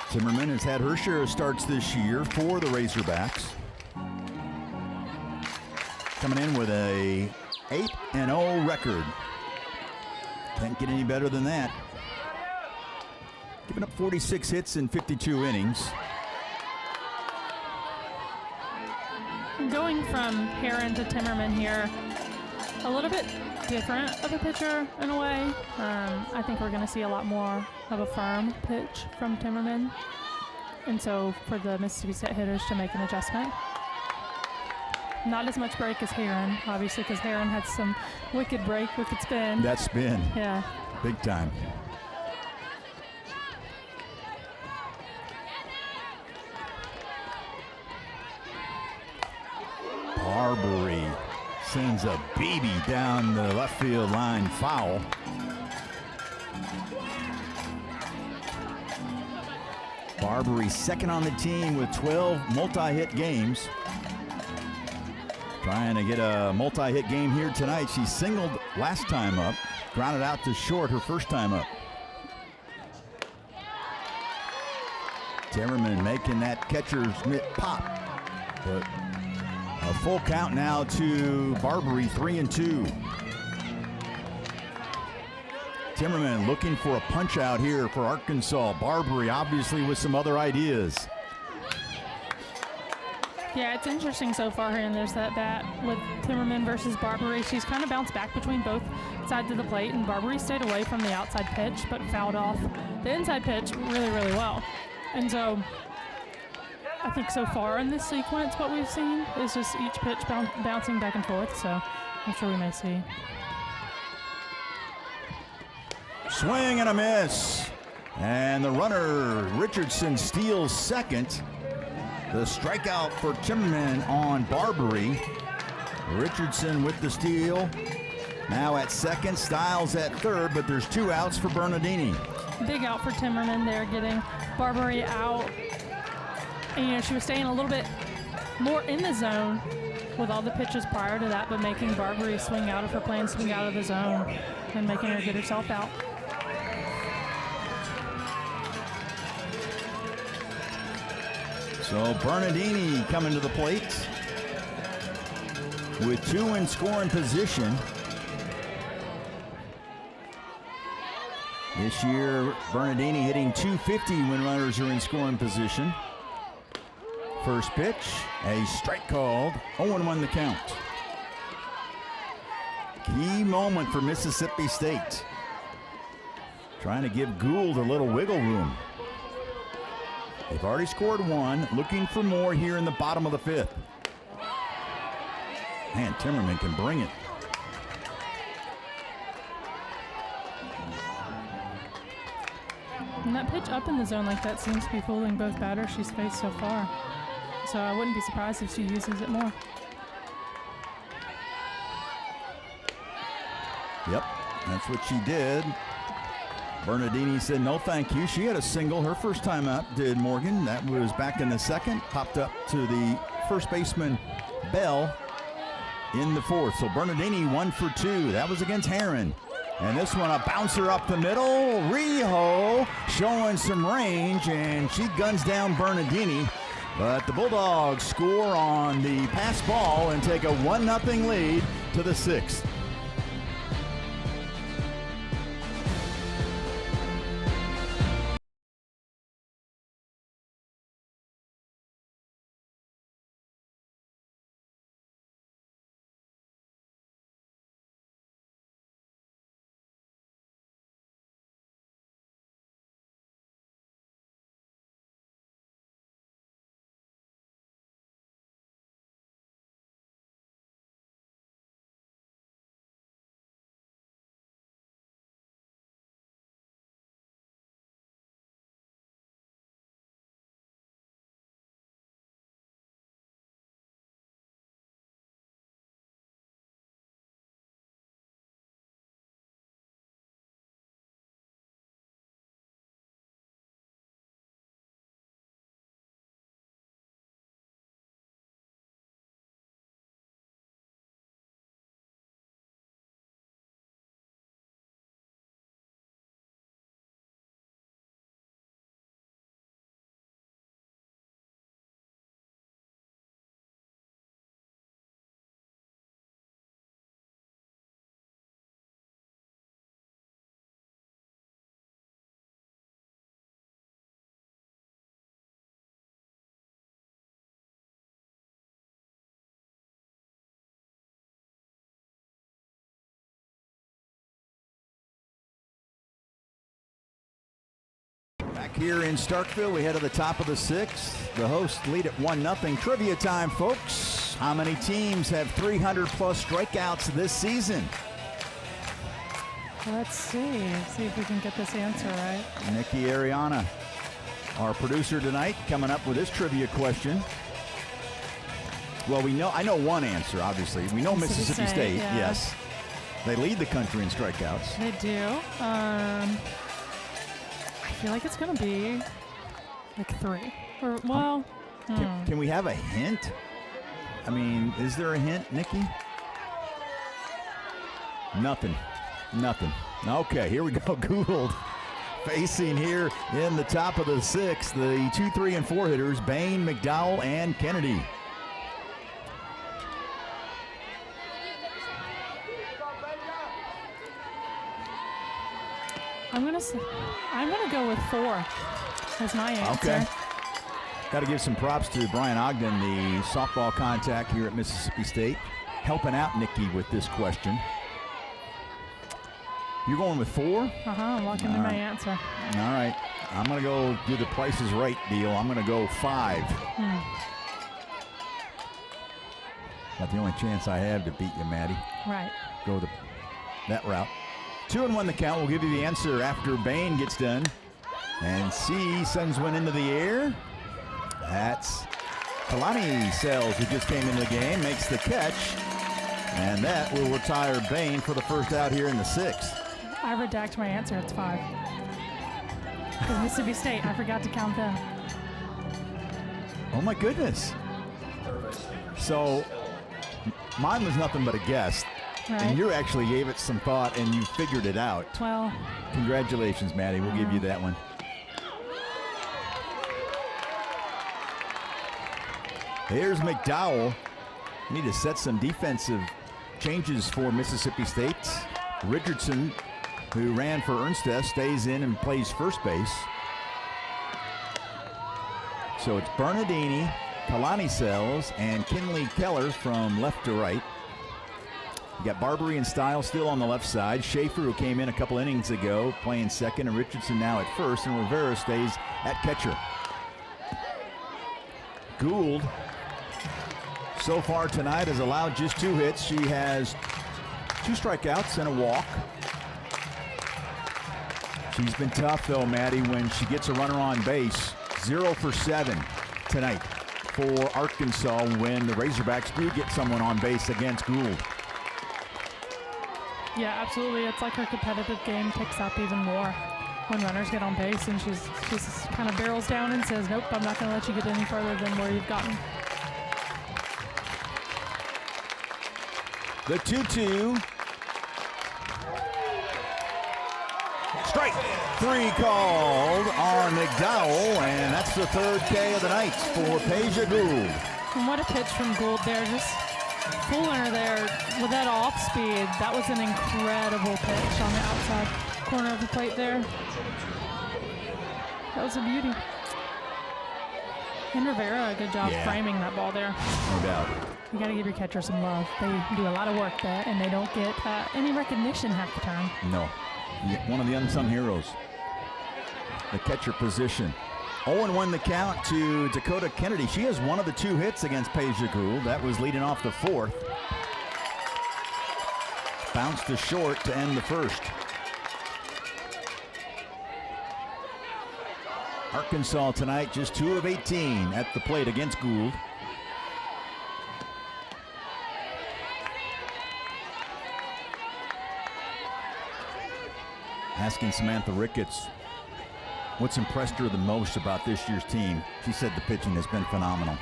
Timmerman has had her share of starts this year for the Razorbacks. Coming in with a 8-0 record. Can't get any better than that. Giving up 46 hits in 52 innings. Going from Herron to Timmerman here, a little bit different of a pitcher in a way. I think we're going to see a lot more of a firm pitch from Timmerman. And so for the Mississippi State hitters to make an adjustment. Not as much break as Heron, obviously, because Heron had some wicked break, wicked spin. That spin. Yeah. Big time. Barbary sends a baby down the left field line, foul. Barbary second on the team with 12 multi-hit games. Trying to get a multi-hit game here tonight. She singled last time up, grounded out to short her first time up. Timmerman making that catcher's mitt pop. But a full count now to Barbary, 3-2. Timmerman looking for a punch out here for Arkansas. Barbary obviously with some other ideas. Yeah, it's interesting so far here, and there's that bat with Timmerman versus Barbary. She's kind of bounced back between both sides of the plate, and Barbary stayed away from the outside pitch, but fouled off the inside pitch really, really well. And so I think so far in this sequence, what we've seen is just each pitch bouncing back and forth, so I'm sure we may see. Swing and a miss. And the runner, Richardson, steals second. The strikeout for Timmerman on Barbary. Richardson with the steal. Now at second, Styles at third, but there's 2 outs for Bernardini. Big out for Timmerman there, getting Barbary out. And, she was staying a little bit more in the zone with all the pitches prior to that, but making Barbary swing out of her plan, swing out of the zone, and making her get herself out. So Bernardini coming to the plate with 2 in scoring position. This year, Bernardini hitting .250 when runners are in scoring position. First pitch, a strike called, 0-1 the count. Key moment for Mississippi State. Trying to give Gould a little wiggle room. They've already scored 1, looking for more here in the bottom of the 5th. Man, Timmerman can bring it. And that pitch up in the zone like that seems to be fooling both batters she's faced so far. So I wouldn't be surprised if she uses it more. Yep, that's what she did. Bernardini said no thank you. She had a single her first time up, did Morgan. That was back in the second. Popped up to the first baseman, Bell, in the 4th. So Bernardini 1 for 2. That was against Heron. And this one, a bouncer up the middle. Rijo showing some range, and she guns down Bernardini. But the Bulldogs score on the pass ball and take a 1-0 lead to the 6th. here in Starkville. We head to the top of the 6th. The hosts lead at 1-0. Trivia time, folks. How many teams have 300-plus strikeouts this season? Let's see if we can get this answer right. Nikki Ariana, our producer tonight, coming up with this trivia question. Well, I know one answer, obviously. We know Mississippi State, yeah. yes. They lead the country in strikeouts. They do. I feel like it's going to be like 3. Or, well, Can we have a hint? I mean, is there a hint, Nikki? Nothing. Okay, here we go. Gould facing here in the top of the 6th. The 2, 3, and 4 hitters, Bain, McDowell, and Kennedy. I'm gonna go with 4 as my answer. Okay. Got to give some props to Brian Ogden, the softball contact here at Mississippi State, helping out Nikki with this question. You're going with 4? I'm locking in my answer. All right. I'm going to go do the Price is Right deal. I'm going to go 5. Not the only chance I have to beat you, Maddie. Right. Go that route. 2-1 the count. We'll give you the answer after Bain gets done. And C sends one into the air. That's Kalani Sells, who just came into the game, makes the catch. And that will retire Bain for the first out here in the 6th. I redact my answer. It's 5. Because Mississippi State, I forgot to count them. Oh, my goodness. So mine was nothing but a guess. Right. And you actually gave it some thought and you figured it out. Well, Congratulations, Maddie. We'll give you that one. Here's McDowell. Need to set some defensive changes for Mississippi State. Richardson, who ran for Ernsteth, stays in and plays first base. So it's Bernardini, Kalani Sells, and Kinley Keller from left to right. You got Barbary and Stiles still on the left side. Schaefer, who came in a couple innings ago, playing second, and Richardson now at first, and Rivera stays at catcher. Gould, so far tonight, has allowed just 2 hits. She has 2 strikeouts and a walk. She's been tough, though, Maddie, when she gets a runner on base. 0 for 7 tonight for Arkansas when the Razorbacks do get someone on base against Gould. yeah, absolutely. It's like her competitive game picks up even more when runners get on base, and she's kind of barrels down and says, nope, I'm not going to let you get any further than where you've gotten. The 2-2. Strike 3 called on McDowell, and that's the 3rd K of the night for Peja Gould. And what a pitch from Gould there, just fooling her there with that off speed. That was an incredible pitch on the outside corner of the plate there. That was a beauty. And Rivera, a good job framing that ball there. No doubt. You got to give your catcher some love. They do a lot of work there, and they don't get any recognition half the time. No. One of the unsung heroes. The catcher position. 0-1 the count to Dakota Kennedy. She has one of the 2 hits against Peja Gould. That was leading off the 4th. Bounced to short to end the 1st. Arkansas tonight just 2 of 18 at the plate against Gould. Asking Samantha Ricketts what's impressed her the most about this year's team. She said the pitching has been phenomenal.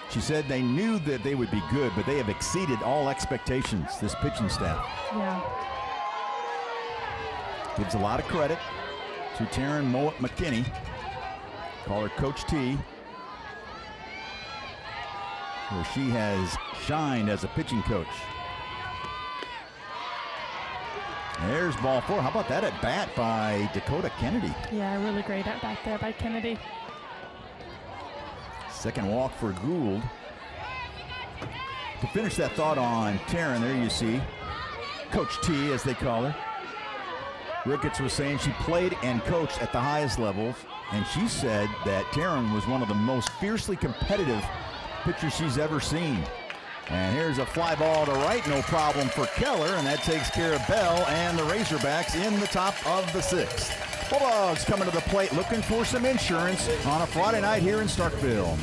She said they knew that they would be good, but they have exceeded all expectations, this pitching staff. Yeah. Gives a lot of credit to Taryn Mowat McKinney. Call her Coach T, where she has shined as a pitching coach. There's ball 4. How about that at bat by Dakota Kennedy? Yeah, really great at bat there by Kennedy. Second walk for Gould. To finish that thought on Taryn, there you see Coach T, as they call her. Ricketts was saying she played and coached at the highest levels, and she said that Taryn was one of the most fiercely competitive pitchers she's ever seen. And here's a fly ball to right, no problem for Keller, and that takes care of Bell and the Razorbacks in the top of the 6th. Bulldogs coming to the plate looking for some insurance on a Friday night here in Starkville.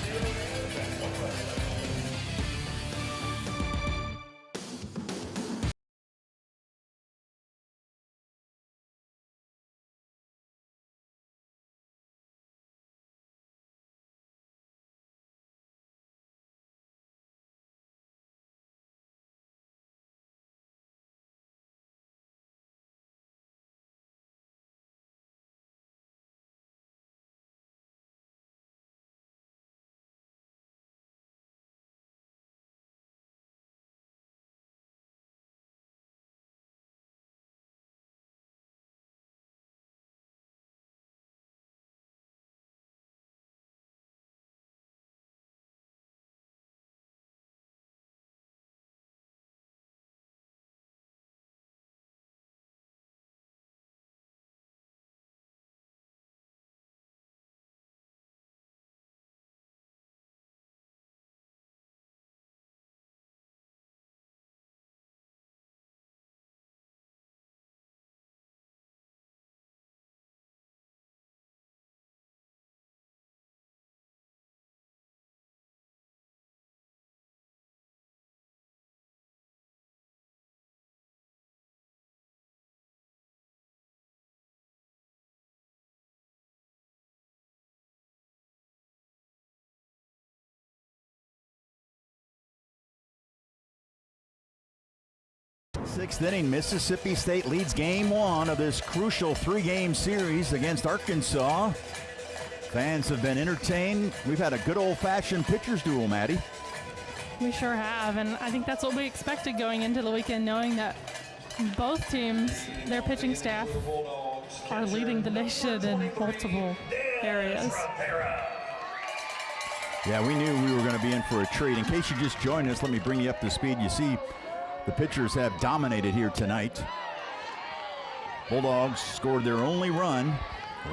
Sixth inning, Mississippi State leads game 1 of this crucial 3-game series against Arkansas. Fans have been entertained. We've had a good old-fashioned pitcher's duel, Maddie. We sure have, and I think that's what we expected going into the weekend, knowing that both teams, their pitching staff, are leading the nation in multiple areas. Yeah, we knew we were going to be in for a treat. In case you just joined us, let me bring you up to speed. You see, the pitchers have dominated here tonight. Bulldogs scored their only run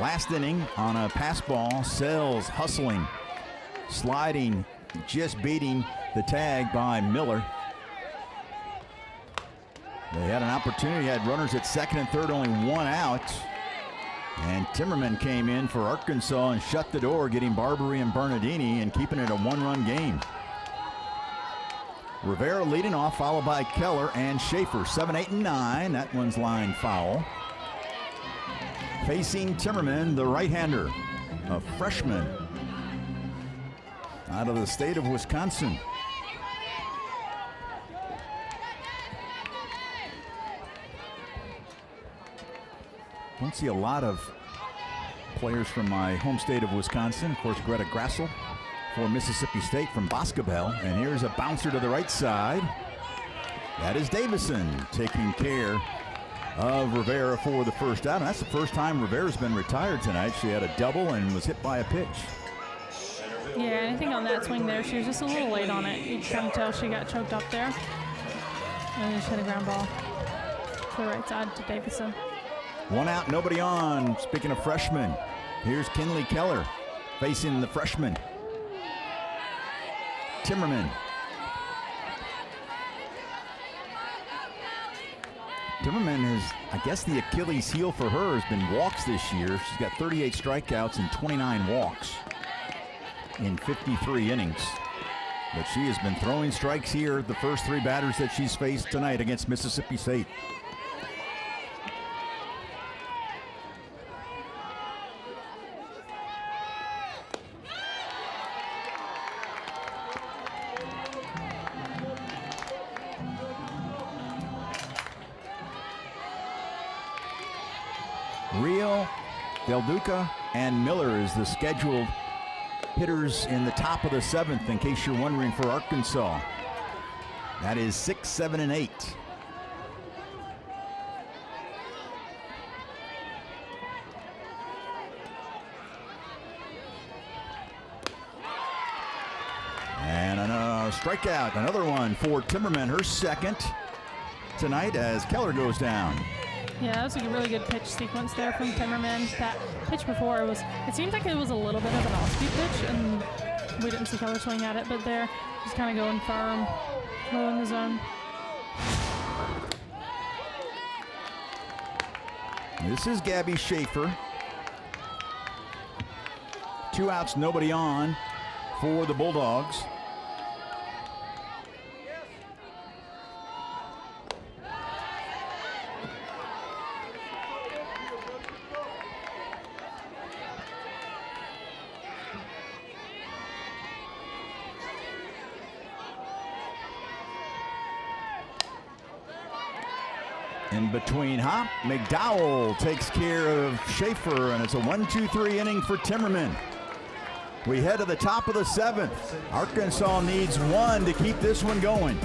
last inning on a pass ball. Sells hustling, sliding, just beating the tag by Miller. They had an opportunity, had runners at second and third, only one out. And Timmerman came in for Arkansas and shut the door, getting Barbary and Bernardini and keeping it a 1-run game. Rivera leading off, followed by Keller and Schaefer. 7, 8, and 9. That one's line foul. Facing Timmerman, the right-hander, a freshman out of the state of Wisconsin. Don't see a lot of players from my home state of Wisconsin. Of course, Greta Grassel for Mississippi State from Boscobel. And here's a bouncer to the right side. That is Davison taking care of Rivera for the first out. And that's the first time Rivera's been retired tonight. She had a double and was hit by a pitch. Yeah, I think on that swing there, she was just a little late on it. You can tell she got choked up there. And just hit a ground ball to the right side to Davison. One out, nobody on. Speaking of freshmen, here's Kinley Keller facing the freshman Timmerman. Timmerman has, I guess the Achilles heel for her has been walks this year. She's got 38 strikeouts and 29 walks in 53 innings. But she has been throwing strikes here the first 3 batters that she's faced tonight against Mississippi State. Real, Del Duca, and Miller is the scheduled hitters in the top of the 7th, in case you're wondering, for Arkansas. That is 6, 7, and 8. And a strikeout, another one for Timmerman, her second tonight as Keller goes down. Yeah, that was a really good pitch sequence there from Timmerman. That pitch before, it seemed like it was a little bit of an off-speed pitch, and we didn't see Keller swing at it, but there, just kind of going firm, low in the zone. This is Gabby Schaefer. 2 outs, nobody on for the Bulldogs. In between hop, McDowell takes care of Schaefer, and it's a 1-2-3 inning for Timmerman. We head to the top of the 7th. Arkansas needs 1 to keep this one going.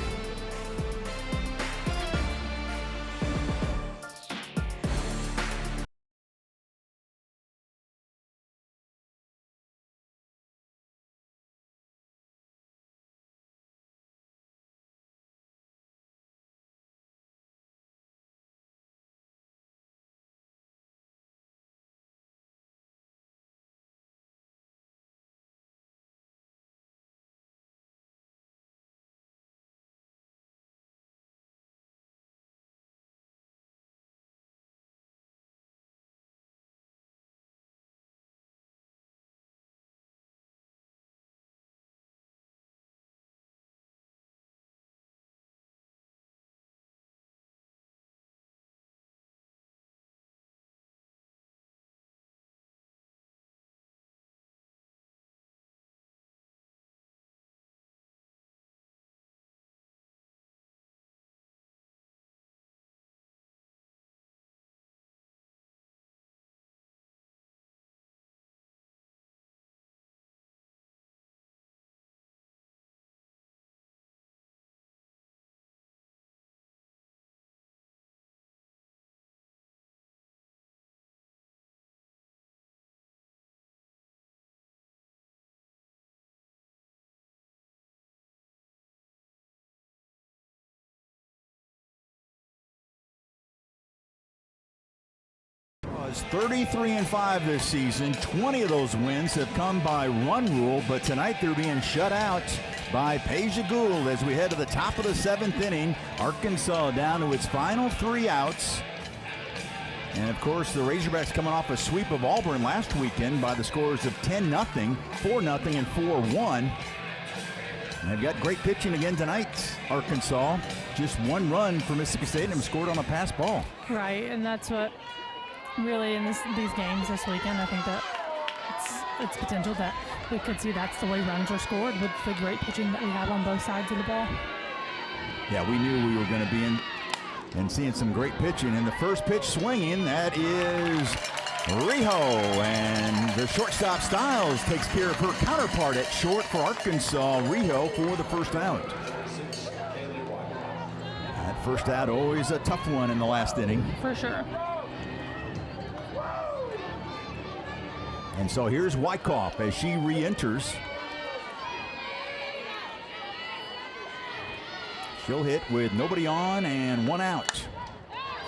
Was 33-5 this season. 20 of those wins have come by run rule, but tonight they're being shut out by Peja Gould as we head to the top of the 7th inning. Arkansas down to its final 3 outs. And of course, the Razorbacks coming off a sweep of Auburn last weekend by the scores of 10-0, 4-0, and 4-1. And they've got great pitching again tonight, Arkansas. Just 1 run for Mississippi State and scored on a pass ball. Right, and that's what really in these games this weekend, I think that it's potential that we could see that's the way runs are scored with the great pitching that we have on both sides of the ball. Yeah, we knew we were going to be in and seeing some great pitching. And the first pitch swinging, that is Rijo. And the shortstop Styles takes care of her counterpart at short for Arkansas. Rijo for the first out. That first out, always a tough one in the last inning. For sure. And so here's Wyckoff as she re-enters. She'll hit with nobody on and 1 out.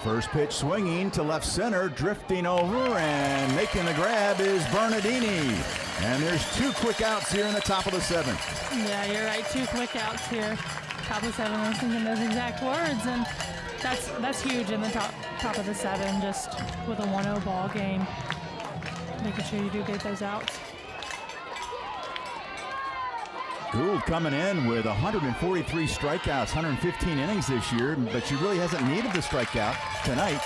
First pitch swinging to left center, drifting over and making the grab is Bernardini. And there's 2 quick outs here in the top of the 7th. Yeah, you're right. 2 quick outs here. Top of 7, I was thinking those exact words. And that's huge in the top of the 7, just with a 1-0 ball game. Making sure you do get those outs. Gould coming in with 143 strikeouts, 115 innings this year, but she really hasn't needed the strikeout tonight.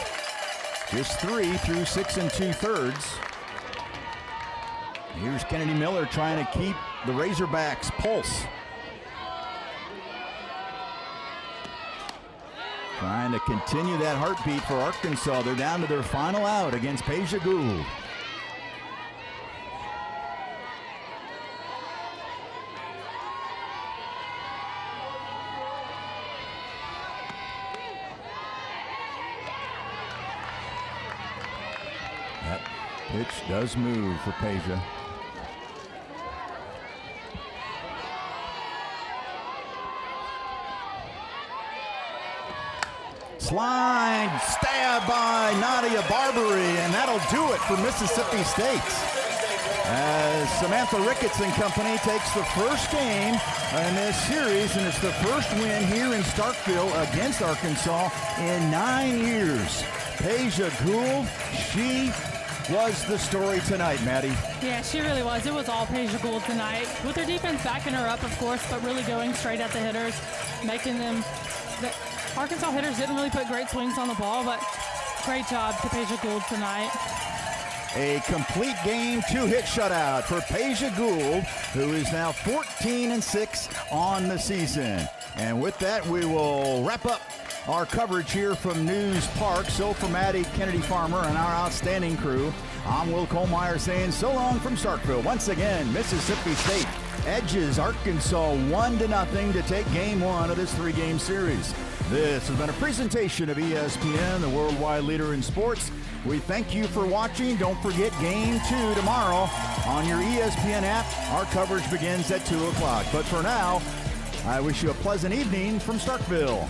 Just 3 through 6 2/3. Here's Kennedy Miller trying to keep the Razorbacks' pulse. Trying to continue that heartbeat for Arkansas. They're down to their final out against Peja Gould. Pitch does move for Peja. Slide, stab shot by Nadia Barbary, and that'll do it for Mississippi State. As Samantha Ricketts and company takes the first game in this series, and it's the first win here in Starkville against Arkansas in 9 years. Peja Gould, she was the story tonight, Maddie. Yeah, she really was. It was all Peja Gould tonight. With her defense backing her up, of course, but really going straight at the hitters, making them. The Arkansas hitters didn't really put great swings on the ball, but great job to Peja Gould tonight. A complete game, 2-hit shutout for Peja Gould, who is now 14-6 on the season. And with that, we will wrap up our coverage here from News Park. So for Maddie Kennedy Farmer and our outstanding crew, I'm Will Kohlmeyer saying so long from Starkville. Once again, Mississippi State edges Arkansas 1-0 to take game 1 of this 3-game series. This has been a presentation of ESPN, the worldwide leader in sports. We thank you for watching. Don't forget Game 2 tomorrow on your ESPN app. Our coverage begins at 2 o'clock. But for now, I wish you a pleasant evening from Starkville.